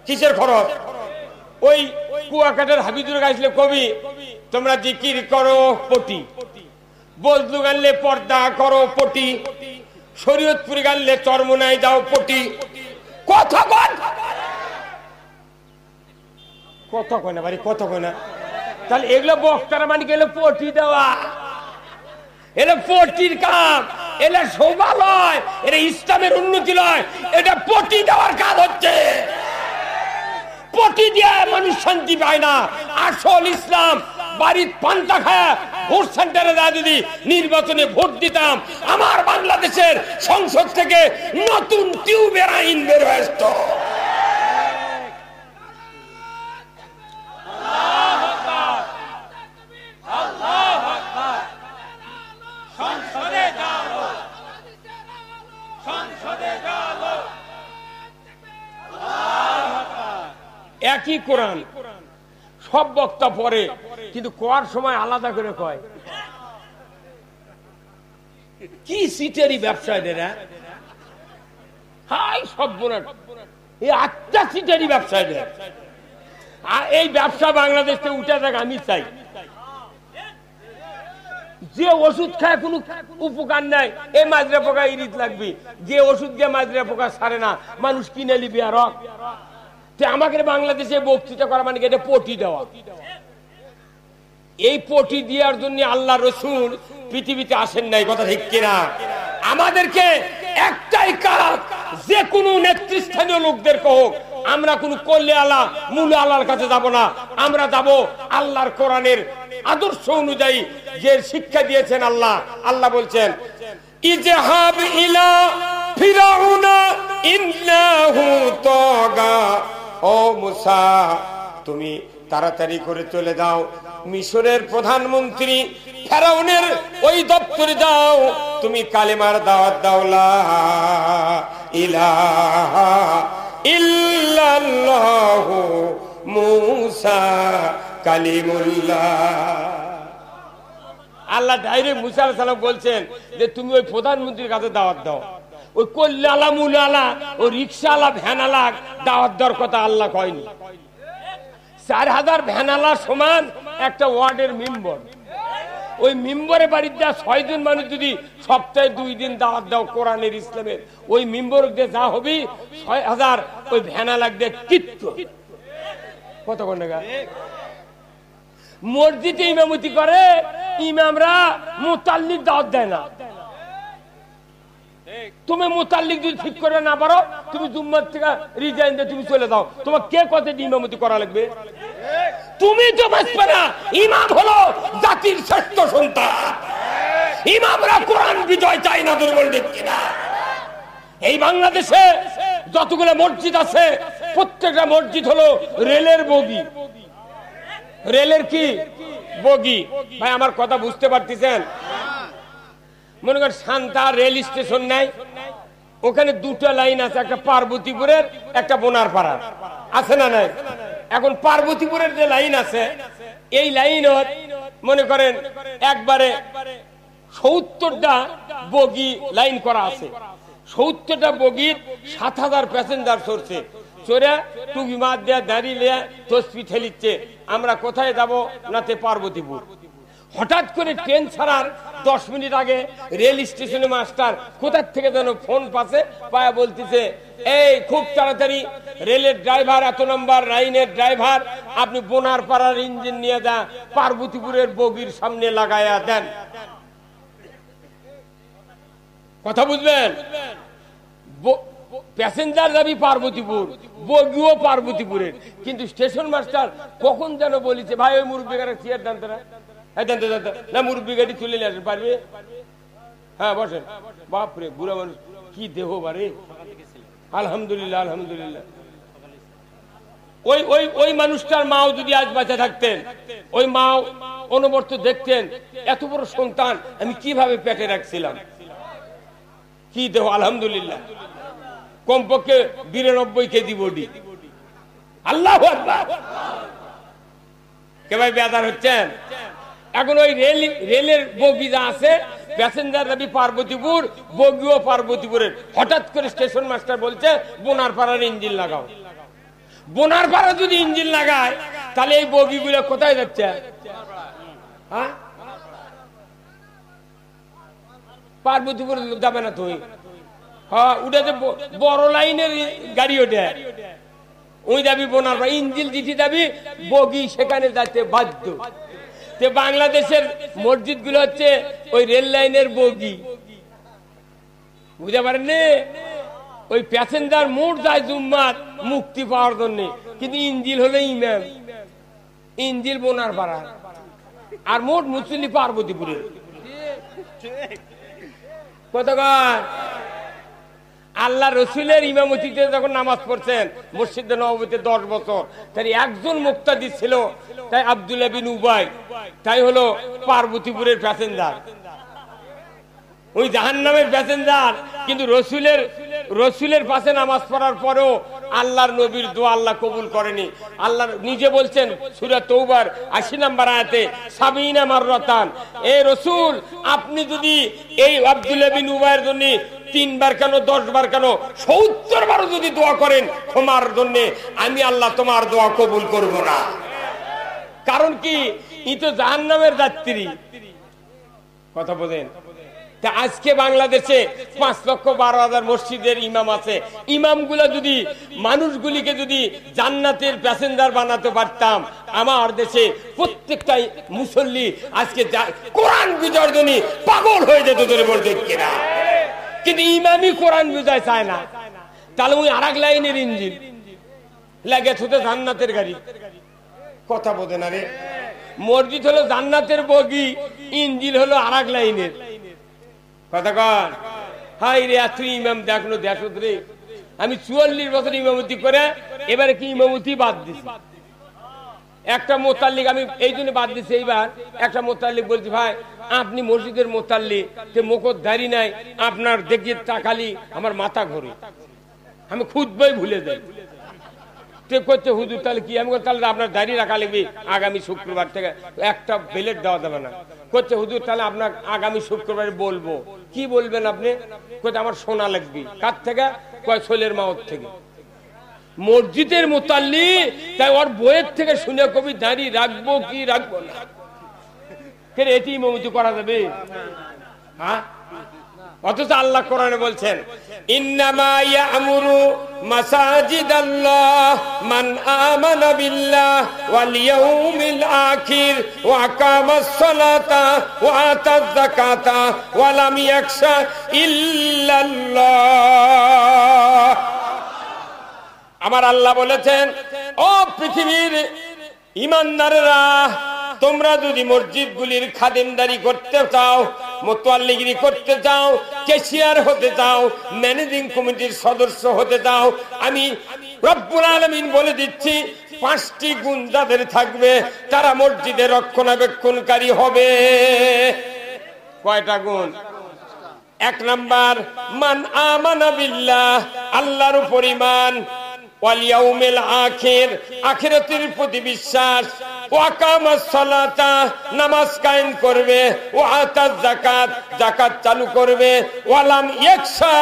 কিসের খরচ? ওই কুয়াকাটার হাবিজুর গাইছিলে কবি, তোমরা জিকির করো পটি, বজলু গানলে পর্দা করো পটি, শরীয়তপুরি গানলে চরমনায় যাও পটি, কথা বল। কথা কয় না বাড়ি, কথা কয় না। তাহলে এগুলো বক্তারা মানে গেলে পটি দেওয়া, এটা পটির কাম, এটা শোভা লয়, এটা ইসলামের উন্নতি লয়, এটা পটি দেওয়ার কাজ হচ্ছে। পটি দিয়ে মানুষ শান্তি পায় না। আসল ইসলাম বাড়ির পান্তা খায় ভোট সেন্টারে যা যদি নির্বাচনে ভোট দিতাম, আমার বাংলাদেশের সংসদ থেকে নতুন টিউবের আইন বের হয়েছিল। একই কোরআন সব বক্তা পড়ে, কিন্তু কোয়ার সময় আলাদা করে কয়। কি সিটেরই ব্যবসা এরা, হাই সব বোনা, এই 8টা সিটেরই ব্যবসা এরা। আর এই ব্যবসা বাংলাদেশ থেকে উঠে যাক আমি চাই। যে ওষুধ খায় কোনো উপকার নাই, এই মাজরা পোকা ইরিত লাগবে, যে ওষুধ দিয়ে মাজরা পোকা সারে না, মানুষ কিনে নিবি আর আমাকে বাংলাদেশে বক্তৃতা করা মানে এটা পটি দেওয়া। এই পটি দেওয়ার জন্য আল্লাহ রসুল পৃথিবীতে আসেন নাই, কথা ঠিক কিনা? আমাদেরকে একটাই কাজ, যে কোনো নেতৃস্থানীয় লোকদের হোক, আমরা কোন কল্লে আলা মূল আল্লাহর কাছে যাব না, আমরা যাব আল্লাহর কোরআনের আদর্শ অনুযায়ী যে শিক্ষা দিয়েছেন আল্লাহ। আল্লাহ বলছেন ইজহাব ইলা ফিরাউনা ইন্নাহু ও মুসা তুমি তাড়াতাড়ি করে চলে যাও, মিশরের প্রধানমন্ত্রী ফেরাউনের ওই দপ্তরে যাও, তুমি কালেমার দাওয়াত দাও, লা ইলাহা ইল্লাল্লাহু মুসা কালিমুল্লাহ। আল্লাহ ডাইরেক্ট মুসা আলাইহিস সালাম বলছেন যে তুমি ওই প্রধানমন্ত্রীর কাছে দাওয়াত দাও। ওই কল্যালা মুলালা ও রিক্সাওয়ালা ভ্যানালা দাওয়াত দেওয়ার কথা আল্লাহ কয়নি। 4000 ভ্যানালা সমান একটা ওয়ার্ডের মেম্বার। ওই মেম্বারে বাড়িতে যা 6 জন মানুষ যদি সপ্তাহে 2 দিন দাওয়াত দাও কোরআনের ইসলামের, ওই মেম্বার দিয়ে যা হবে 6000 ওই ভ্যানালা দিয়ে কিচ্ছু কত কোন টাকা। মসজিদে ইমামতি করে ইমামরা মুতাল্লিক দাওয়াত দেয় না। তুমি মুতাল্লিক যদি ঠিক করে না পারো, তুমি জুম্মার থেকে রিজাইন দিয়ে তুমি চলে যাও। তোমার কে কত ইমামতি করা লাগবে? তুমি তো বাঁচবে না। ইমাম হলো জাতির শ্রেষ্ঠ সন্তান। ইমামরা কোরআন বিজয় চায় না, দুর্বল দিক কিনা। এই বাংলাদেশে যতগুলো মসজিদ আছে প্রত্যেকটা মসজিদ হলো রেলের বগি। রেলের কি বগি? ভাই আমার কথা বুঝতে পারতেছেন? মনে করেন শান্তা রেল স্টেশন নাই, ওখানে 2টা লাইন আছে, একটা পার্বতীপুরের একটা বোনারপাড়ার, আছে না নাই? এখন পার্বতীপুরের যে লাইন আছে এই লাইন মনে করেন একবারে 70টা বগি লাইন করা আছে। 70টা বগির 7000 প্যাসেঞ্জার চড়ছে। চড়ে টুপি মাত দেয়া দাঁড়িয়ে তসবি ঠেলিচ্ছে, আমরা কোথায় যাব? নাতে পার্বতীপুর। হঠাৎ করে ট্রেন ছাড়ার 10 মিনিট আগে রেল স্টেশনে মাস্টার কোথার থেকে যেন ফোন পাশে পায়া বলতেছে, এই খুব তাড়াতাড়ি রেলের ড্রাইভার, এত নম্বর লাইনের ড্রাইভার, আপনি বোনারপাড়ার ইঞ্জিন নিয়ে যা পার্বতীপুরের বগির সামনে লাগায়া দেন। কথা বুঝবেন? প্যাসেঞ্জার যাবি পার্বতীপুর, বগিও পার্বতীপুরের, কিন্তু স্টেশন মাস্টার কখন যেন বলেছে, ভাই ওই মুরব্বী গাড়ি চেয়ার জানতে না, মুরব্বী গাড়ি তুলে নিয়ে আসেন, পারবে? হ্যাঁ বসেন। বাপরে বুড়া মানুষ, কি দেহ বারে। আলহামদুলিল্লাহ আলহামদুলিল্লাহ। ওই ওই ওই মানুষটার মাও যদি আজ বাঁচা থাকতেন, ওই মাও অনবরত দেখতেন এত বড় সন্তান আমি কিভাবে পেটে রাখছিলাম, কি দেহ। আলহামদুলিল্লাহ। কমপক্ষে 92 কেজি বডি। আল্লাহু আকবার। কে ভাই বেদার হচ্ছেন? এখন ওই রেলের বগি যা আছে, প্যাসেঞ্জার যাবি পার্বতীপুর, বগিও পার্বতীপুরের। হঠাৎ করে স্টেশন মাস্টার বলছে বোনারপাড়ার ইঞ্জিন লাগাও। বোনারপাড়া যদি ইঞ্জিন লাগায় তাহলে এই বগিগুলো কোথায় যাচ্ছে? হ্যাঁ, পার্বতীপুর যাবে না তুই। হ্যাঁ, ওটা যে বড় লাইনের গাড়ি, ওটা ওই যাবি বোনারপাড়া, ইঞ্জিন জিটি যাবি, বগি সেখানে যাচ্ছে বাধ্য। বাংলাদেশের মসজিদ গুলো হচ্ছে ওই রেল লাইনের বগি, বুঝতে পারেন? ওই প্যাসেঞ্জার মোট যায় জুম্মার মুক্তি পাওয়ার জন্য, কিন্তু ইঞ্জিল হলো ইমাম, ইঞ্জিল বোনারপাড়া, আর মোট মুসল্লি পার্বতীপুরের। কতক্ষণ আল্লাহ রসুলের ইমামতিতে যখন নামাজ পড়ছেন মসজিদে নববীতে 10 বছর, তাই একজন মুক্তাদি ছিল, তাই আব্দুল্লাহ বিন উবাই, তাই হলো পার্বতীপুরের প্যাসেঞ্জার, ওই জাহান্নামের প্যাসেঞ্জার। কিন্তু রসুলের পাশে নামাজ পড়ার পরেও আল্লাহর নবীর দোয়া আল্লাহ কবুল করেনি। আল্লাহ নিজে বলছেন সূরা তওবার 80 নম্বর আয়াতে, 70 মাররাতান, এ রসুল আপনি যদি এই আব্দুল্লাহ বিন উবাইয়ের জন্য 3 বার কেন 10 বার কেন 70 বারও যদি দোয়া করেন ক্ষমার জন্য, আমি আল্লাহ তোমার দোয়া কবুল করব না। কারণ কি? ই তো জাহান্নামের যাত্রী। কথা বলেন? আজকে বাংলাদেশে 5,12,000 মসজিদের ইমাম আছে। ইমামগুলা যদি মানুষগুলিকে যদি জান্নাতের প্যাসেঞ্জার বানাতে পারতাম, আমার দেশে প্রত্যেকটা মুসল্লি আজকে কোরআন বিজয়ের জন্য পাগল হয়ে যেত, ধরে বলতে কিনা। কিন্তু ইমামই কোরআন বিজয় চায় না, তাহলে ওই আরেক লাইনের ইঞ্জিন লাগে শুধু জান্নাতের গাড়ি। কথা বোঝে না রে? মসজিদ হলো জান্নাতের বগি, ইঞ্জিল হলো আরেক লাইনের। কথা কন? হাই রে, তুই ইমাম দেখলো দেশ রে। আমি 44 বছর ইমামতি করে এবারে কি ইমামতি বাদ দিছি। একটা মোতাল্লিক আমি এই জন্য বাদ দিছি। এইবার একটা মোতাল্লিক বলছি, ভাই আপনি মসজিদের মোতাল্লিক, মুখত দাড়ি নাই, আপনার দেখিয়ে তাকালি আমার মাথা ঘোরে, আমি খুতবাই ভুলে যাই। করছে হুজুর তাহলে কি? আমি তাহলে আপনার দাঁড়িয়ে রাখা লাগবে আগামী শুক্রবার থেকে, একটা বেলেট দেওয়া যাবে না। করছে হুজুর তাহলে আপনার আগামী শুক্রবারে বলবো। কি বলবেন আপনি? কোথায় আমার শোনা লাগবে। কার থেকে? কয় ছোলের মাওত থেকে। মসজিদের মোতাল্লি, তাই ওর বইয়ের থেকে শুনে কবি দাঁড়িয়ে রাখবো কি রাখবো না, এটি ইমামতি করা যাবে? হ্যাঁ, অথচ আল্লাহ কোরআনে বলছেন ইন্নামা ইয়ামুরু মাসাজিদাল্লাহ মান আমানা বিল্লাহ ওয়াল ইয়াউমিল আখির ওয়া আকামাস সালাতা ওয়া আতাজ যাকাতা ওয়া লাম ইয়াখশা ইল্লাল্লাহ। আমার আল্লাহ বলেছেন, ও পৃথিবীর ঈমানদাররা, তোমরা যদি মসজিদগুলির খাদেমদারি করতে চাও, মোতাল্লিগিরি করতে চাও, ক্যাশিয়ার হতে চাও, ম্যানেজিং কমিটির সদস্য হতে চাও, আমি রব্বুল আলামিন বলে দিচ্ছি 5টি গুণ যাদের থাকবে তারা মসজিদের রক্ষণাবেক্ষণকারী হবে। কয়টা গুণ? 1 নাম্বার, মান আমানা বিল্লাহ, আল্লাহর উপর ঈমান, ওয়াল ইয়াউমিল আখির, আখিরাতের প্রতি বিশ্বাস, ওয়া আকামাস সালাতা, নামাজ কায়েম করবে, ওয়া আতাজ যাকাত, যাকাত চালু করবে, ওয়া লাম ইয়াখশা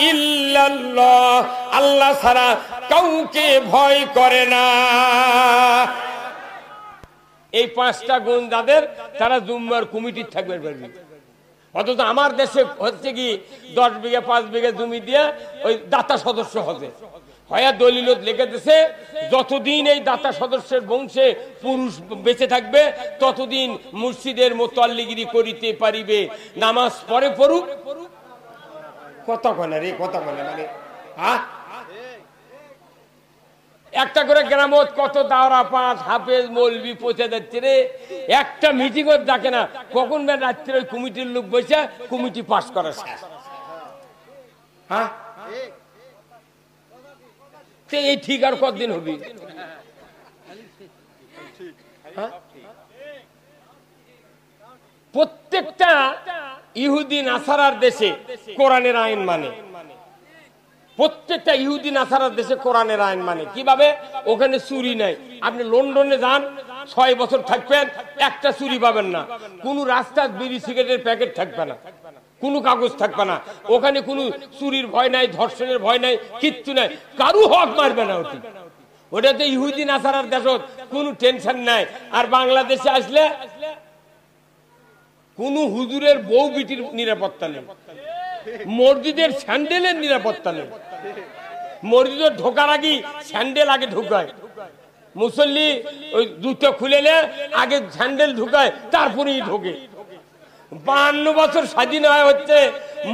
ইল্লাল্লাহ, আল্লাহ ছাড়া কাউকে ভয় করে না। এই 5টা গুণ যাদের, তারা জুম্মার কমিটির থাকবে। অথচ আমার দেশে হচ্ছে কি 10 বিঘা 5 বিঘা জমি দিয়ে ওই দাতা সদস্য হবে। হয়া দলিলত লিখে দিছে, যতদিন এই দাতা সদস্যের বংশে পুরুষ বেঁচে থাকবে ততদিন মসজিদের মোতাল্লিগিরি করিতে পারিবে, নামাজ পড়ে পড়ুক। কথা কয় রে, কথা কয় মানে, হ্যাঁ, একটা করে গ্রামত কত দাওরা পাস হাফেজ মৌলবি পৌঁছে যাচ্ছে রে, একটা মিটিং ডাকে না, কখন রাত্রে ওই কমিটির লোক বসে কমিটি পাস করা শেষ। হ্যাঁ, এই ঠিক আর কতদিন হবে? প্রত্যেকটা ইহুদি নাসারার দেশে কোরআনের আইন মানে, প্রত্যেকটা ইহুদি নাসারার দেশে কোরআনের আইন মানে। কিভাবে? ওখানে চুরি নাই। আপনি লন্ডনে যান, 6 বছর থাকবেন, একটা চুরি পাবেন না। কোন রাস্তায় বিড়ি সিগারেটের প্যাকেট থাকবে না, কোনো কাগজ থাকবে না। ওখানে কোনো চুরির ভয় নাই, ধর্ষণের ভয় নাই, কিচ্ছু নাই, কারু হক মারবে না। ওটাতে ইহুদি নাসারার দেশ, কোনো টেনশন নাই। আর বাংলাদেশে আসলে কোন হুজুরের বউ বিটির নিরাপত্তা নেই, মসজিদের স্যান্ডেলের নিরাপত্তা নেই। মসজিদের ঢোকার আগে স্যান্ডেল আগে ঢুকায়, মুসল্লি ওই জুতো খুলে আগে স্যান্ডেল ঢুকায়, তারপরেই ঢোকে। 52 বছর স্বাধীন হয়ে হচ্ছে,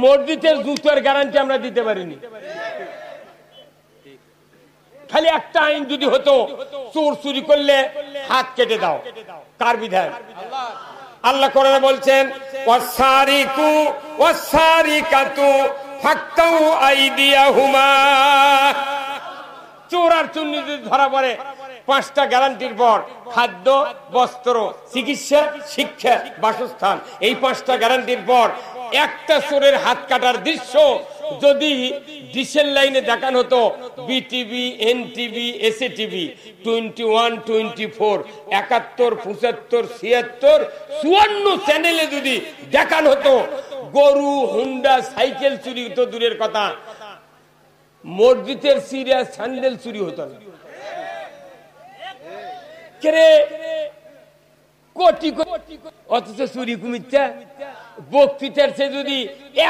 মসজিদের জুতোর গ্যারান্টি আমরা দিতে পারিনি। খালি একটা আইন যদি হতো, চোর চুরি করলে হাত কেটে দাও, কার বিধান? আল্লাহ কোরআনে বলছেন ওয়াসারিকু ওয়াসারিকাতু ফাক্তাউ আইদিয়াহুমা, চোর আর চুন্নি যদি ধরা পড়ে 5টা গ্যারান্টির পর, খাদ্য, বস্ত্র, চিকিৎসা, শিক্ষা, বাসস্থান, এই 5টা গ্যারান্টির পর একটা চোরের হাত কাটার দৃশ্য যদি ডিশের লাইনে দেখানো হতো, বিটিভি, এনটিভি, এসএটিভি, 21, 24, 71, 75, 76, 54 চ্যানেলে যদি দেখানো হতো, গরু, হুন্ডা, সাইকেল চুরি তো দূরের কথা, মসজিদের সিরিয়াস স্যান্ডেল চুরি হতো না। কোটি কোটি, অথচ চুরি কমিচ্ছে। বক্তৃতার সে যদি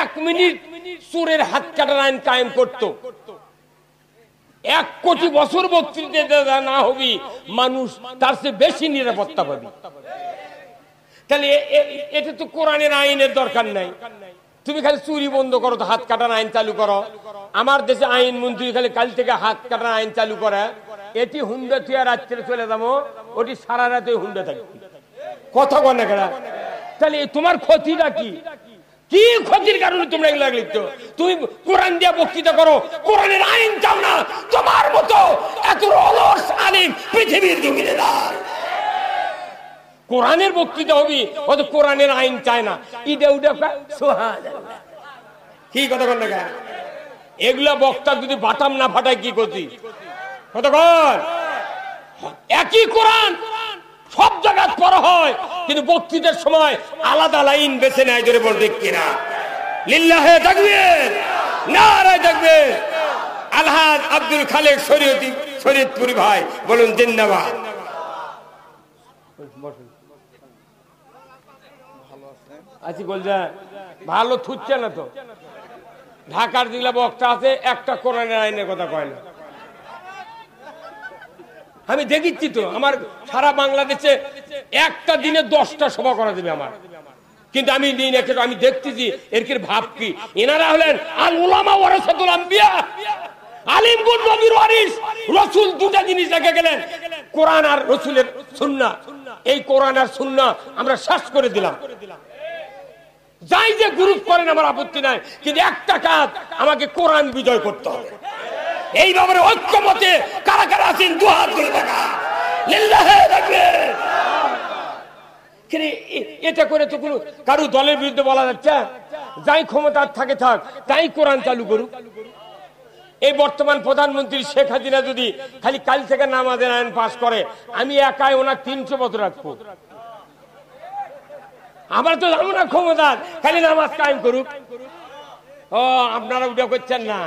1 মিনিট চোরের হাত কাটার আইন কায়েম করত, 1 কোটি বছর বক্তৃতা না হবি, মানুষ তার চেয়ে বেশি নিরাপত্তা পাবে। তাহলে এটা তো কোরআনের আইনের দরকার নাই। তুমি খালি চুরি বন্ধ করো, তো হাত কাটার আইন চালু করো। আমার দেশে আইন মন্ত্রী খালি কাল থেকে হাত কাটার আইন চালু করে, এটি হুন্ডা তুই রাত্রে চলে যাবো, ওটি সারা রাতে হুন্ডা থাকবে। কথা বল না কেনা? তাহলে তোমার ক্ষতিটা কি? কি ক্ষতির কারণে তোমরা এগুলো লিখছো? তুমি কোরআন দিয়ে বক্তৃতা করো, কোরআনের আইন চাও না। তোমার মতো এত পৃথিবীর জমিনে দাঁড়। কোরআনের বক্তৃতা হবি, ও তো কোরআনের আইন চায় না, ইডা উডা সুবহানাল্লাহ, কি কথা কন না? এগুলা বক্তা যদি বাটাম না ফাটায় কি করতি? কতক্ষণ একই কোরআন সব জায়গায় পড়া হয়, কিন্তু বক্তৃতার সময় আলাদা লাইন বেছে নেয়। জোরে বল ঠিক কিনা? লিল্লাহে তাকবীর, নারে তাকবীর। আলহাজ আব্দুল খালেক শরীয়তপুরি ভাই বলুন জিন্দাবাদ। আছি বলছে ভালো থুচ্ছে না তো, ঢাকার যেগুলা বক্তা আছে একটা কোরআনের আইনের কথা কয় না। আমি দেখিচ্ছি তো, আমার সারা বাংলাদেশে একটা দিনে 10টা সভা করা দেবে আমার, কিন্তু আমি আমি দেখতেছি এর কি ভাব কি। এনারা হলেন আল উলামা ওয়ারাসাতুল আম্বিয়া, আলিমগুন নবীর ওয়ারিস। রাসূল দুটা জিনিস রেখে গেলেন, কোরআন আর রাসূলের সুন্নাহ। এই কোরআন আর সুন্নাহ আমরা শেষ করে দিলাম। যাই যে গুরুত্ব করেন আমার আপত্তি নাই, কিন্তু একটা কাজ, আমাকে কোরআন বিজয় করতে হবে। এই ব্যাপারে ঐক্যমতে কারা কারা আছেন দুহাত তুলে দেখা। লিল্লাহে তাকবীর। এটা করে তো কোনো কারো দলের বিরুদ্ধে বলা যাচ্ছে? যাই ক্ষমতা থাকে থাক, তাই কোরআন চালু করুক। এই বর্তমান প্রধানমন্ত্রী শেখ হাসিনা যদি খালি কাল থেকে নামাজের আইন পাশ করে, আমি একাই ওনার 300 বছর রাখবো। আমার তো জানো না ক্ষমতা, খালি নামাজ কায়েম করুক। ও আপনারা উঠে করছেন না,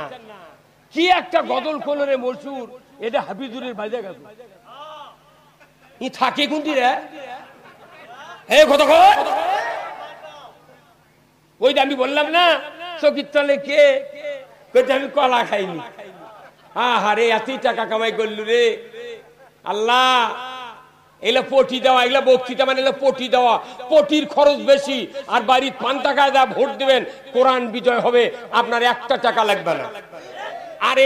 কি একটা গদল কোলরে মরসুর, এটা হাফিজুরের বাজে গেছে। ই থাকে কোনটি রে? এই কতক্ষণ ওই যে আমি বললাম না চকির তলে কে কইতে, আমি কলা খাইনি। আহারে এতই টাকা কামাই করলু রে আল্লাহ। এগুলা পটি দেওয়া, এগুলা বক্তৃতা মানে পটি দেওয়া, পটির খরচ বেশি। আর বাড়ির 5 টাকা দেওয়া ভোট দিবেন, কোরআন বিজয় হবে, আপনার 1 টাকা লাগবে না। আর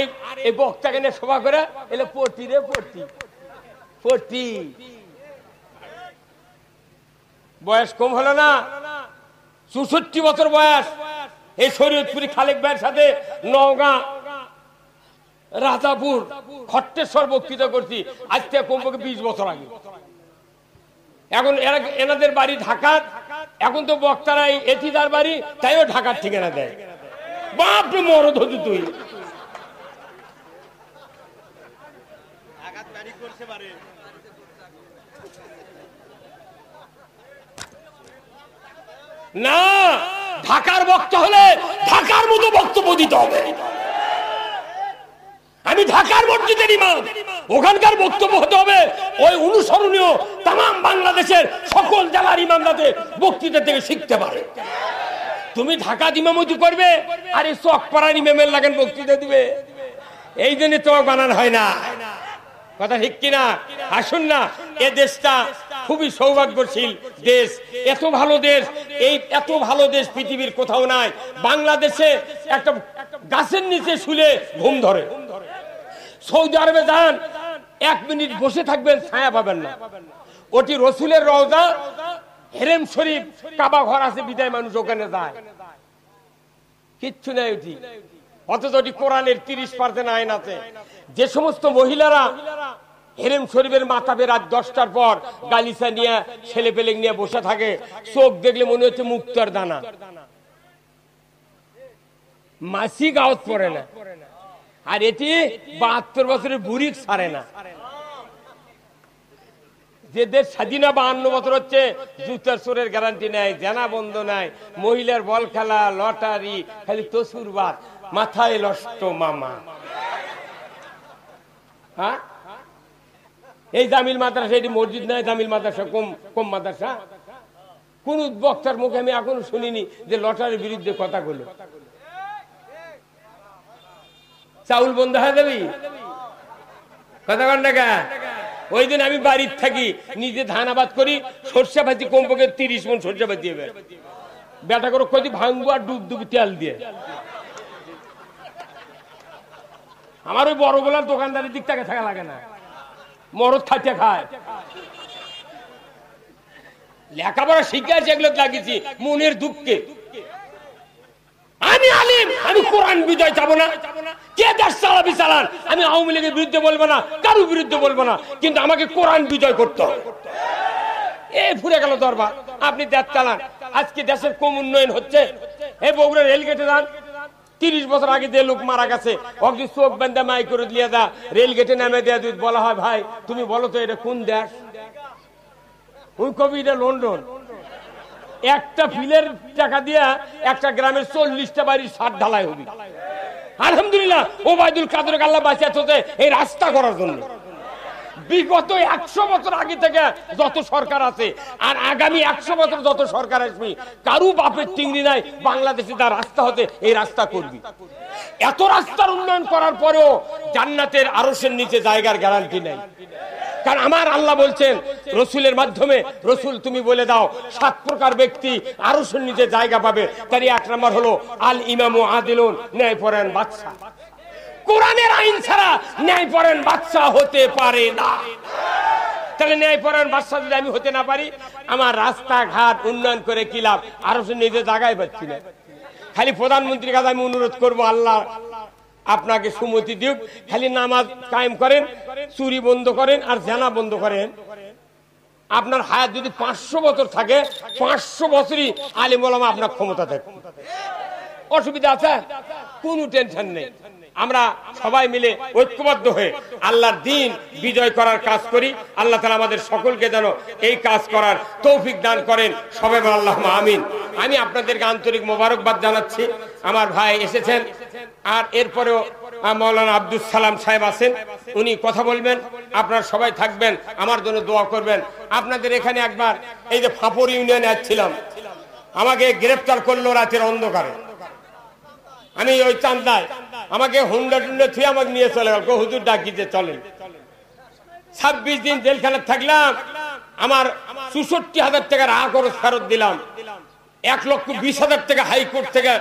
এই বক্তাকে নিয়ে সভা করে এলে পটি রে পটি পটি। বয়স কম হলো না, 64 বছর বয়স। এই শরীয়তপুরি খালেক ভাইয়ের সাথে নওগাঁ, রাজাপুর, খট্টেশ্বর বক্তৃতা করছি আজ থেকে কমপক্ষে 20 বছর আগে। এখন এনাদের বাড়ি ঢাকা, এখন তো বক্তারা এটিদার বাড়ি, তাইও ঢাকার ঠিকানা দেয়। বাপরে মরদ হতো তুই। না, ঢাকার বক্তা হলে ঢাকার মতো বক্তব্য দিতে হবে। আমি ঢাকার মসজিদের ইমাম, ওখানকার বক্তব্য হতে হবে ওই অনুসরণীয় তাম বাংলাদেশের সকল জেলার ইমাম যাতে বক্তৃতা থেকে শিখতে পারে। তুমি ঢাকা ইমামতি করবে আর এই চকপাড়ার ইমামের লাগেন বক্তৃতা দিবে, এই জন্য তোমার বানান হয় না। কথা ঠিক কিনা? আসুন না, এ দেশটা খুবই সৌভাগ্যশীল দেশ, এত ভালো দেশ। এই এত ভালো দেশ পৃথিবীর কোথাও নাই। বাংলাদেশে একটা গাছের নিচে শুলে ঘুম ধরে। সৌদি আরবে যান, 1 মিনিট বসে থাকবেন, ছায়া পাবেন না। ওটি রসুলের রওজা, হেরেম শরীফ, কাবা ঘর আছে বিদায় মানুষ ওখানে যায়, কিচ্ছু নাই ওটি। অথচ ওটি কোরআনের 30% আইন আছে। যে সমস্ত মহিলারা হেরেম শরীফের মাথাবে রাত 10টার পর গালিচা নিয়ে ছেলে পেলে নিয়ে বসে থাকে, চোখ দেখলে মনে হচ্ছে মুক্তার দানা, মাসিক আওয়াজ পড়ে না। আর এটি 72 বছরের বুড়ি ছাড়ে না। যে দেশ স্বাধীন 52 বছর হচ্ছে, জুতার চোরের গ্যারান্টি নাই, জানা বন্ধ নাই, মহিলার বল খেলা, লটারি, খালি তসুরবাদ, মাথায় লষ্ট মামা। হ্যাঁ, এই জামিল মাদ্রাসা, এটি মসজিদ নাই, জামিল মাদ্রাসা কম মাদ্রাসা। কোন বক্তার মুখে আমি এখনো শুনিনি যে লটারির বিরুদ্ধে কথা বলল। চাউল বন্ধ হয়ে যাবি কথা কন না। ওই দিন আমি বাড়ির থাকি, নিজে ধান আবাদ করি, সর্ষে ভাজি কমপক্ষে 30 মণ সর্ষে ভাজি হবে। বেটা করে কদি ভাঙবো আর ডুব ডুবি তেল দিয়ে। আমার ওই বড় গোলার দোকানদারের দিক থেকে থাকা লাগে না, মরদ খাইতে খায়। লেখাপড়া শিখে আছে, এগুলো লাগিয়েছি মনের দুঃখে। আমি আলিম, আমি কোরআন বিজয় চাবো না। কে দেশ চালাবি চালান, আমি আওয়ামী লীগের বিরুদ্ধে বলবো না, কারোর বিরুদ্ধে বলবো না, কিন্তু আমাকে কোরআন বিজয় করতে হবে। এই ফুরে গেল দরবার, আপনি দেশ চালান। আজকে দেশের কম উন্নয়ন হচ্ছে। এই বগুড়া রেলগেটে যান, 30 বছর আগে যে লোক মারা গেছে, ওকে চোখ বান্ধা মাই করে দিয়ে দা, রেলগেটে নামে দেয়া যদি বলা হয় ভাই তুমি বলো তো এটা কোন দেশ, ওই কবি এটা লন্ডন। একটা ফিলের টাকা দিয়া একটা গ্রামের 40টা বাড়ির ছাদ ঢালাই হবে। আলহামদুলিল্লাহ ওবায়দুল কাদের আল্লাহ বাঁচিয়েছে এই রাস্তা করার জন্য। বিগত 100 বছর আগে থেকে যত সরকার আছে আর আগামী 100 বছর যত সরকার আসবে, কারু বাপের চিংড়ি নাই বাংলাদেশে তার রাস্তা হতে এই রাস্তা করবি। এত রাস্তার উন্নয়ন করার পরেও জান্নাতের আরশের নিচে জায়গার গ্যারান্টি নাই। কারণ আমার আল্লাহ বলছেন রসুলের মাধ্যমে, রসুল তুমি বলে দাও 7 প্রকার ব্যক্তি আরশের নিচে জায়গা পাবে। তারই 1 নম্বর হলো আল ইমামু আদিলুন, ন্যায়পরায়ণ বাদশা। কোরআনের আইন ছাড়া ন্যায়পরায়ণ বাদশা হতে পারে না। তাহলে ন্যায়পরায়ণ বাদশা যদি আমি হতে না পারি, আমার রাস্তাঘাট উন্নয়ন করে কি লাভ? আরশের নিচে জায়গায় পাচ্ছি না। খালি প্রধানমন্ত্রীর কাছে আমি অনুরোধ করবো, আল্লাহ আপনাকে সুমতি দিক, খালি নামাজ কায়েম করেন, চুরি বন্ধ করেন আর জানা বন্ধ করেন। আপনার হায়াত যদি 500 বছর থাকে, 500 বছরই আলিম ওলামা আপনার ক্ষমতা থাকে। অসুবিধা আছে? কোনো টেনশন নেই। আমরা সবাই মিলে ঐক্যবদ্ধ হয়ে আল্লাহর দ্বীন বিজয় করার কাজ করি। আল্লাহ তাআলা আমাদের সকলকে যেন এই কাজ করার তৌফিক দান করেন। সবাই বলেন আল্লাহুম্মা আমিন। আমি আপনাদেরকে আন্তরিক মোবারকবাদ জানাচ্ছি। আমার ভাই এসেছেন, আর এরপরেও মাওলানা আব্দুল সালাম সাহেব আছেন, উনি কথা বলবেন। আপনারা সবাই থাকবেন, আমার জন্য দোয়া করবেন। আপনাদের এখানে একবার এই যে ফাপর ইউনিয়নে আসছিলাম, আমাকে গ্রেফতার করলো রাতের অন্ধকারে। আমি ওই চান্দায় আমাকে হুন্ডা টুন্ডা থুয়ে আমাকে নিয়ে চলে গেল, হুজুর ডাকিতে চলেন। 26 দিন জেলখানায় থাকলাম। আমার 64,000 টাকা রাহ খরচ ফেরত দিলাম। 1,20,000 টাকা হাইকোর্ট থেকে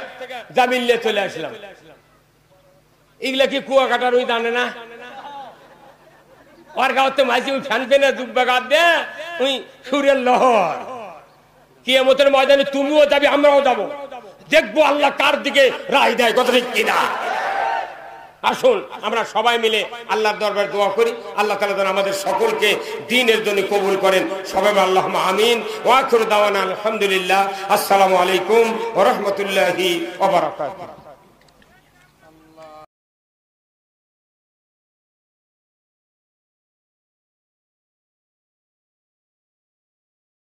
জামিন নিয়ে চলে আসলাম। এগুলা কি কুয়াকাটার ওই জানে না? ওর গাঁতে মাঝে ওই ফ্যান পেনে দুব্বা গাছ দে, ওই সুরের লহর। কিয়ামতের ময়দানে তুমিও যাবি, আমরাও যাবো, দেখবো আল্লাহ কার দিকে রায় দেয়, কথা ঠিক কিনা। আসুন আমরা সবাই মিলে আল্লাহর দরবারে দোয়া করি, আল্লাহ তাআলা যেন আমাদের সকলকে দ্বীনের জন্য কবুল করেন। সবাই আল্লাহুম্মা আমিন। ওয়া আখিরু দাওয়ানা আলহামদুলিল্লাহ। আসসালামু আলাইকুম ওয়া রাহমাতুল্লাহি ওয়া বারাকাতুহু।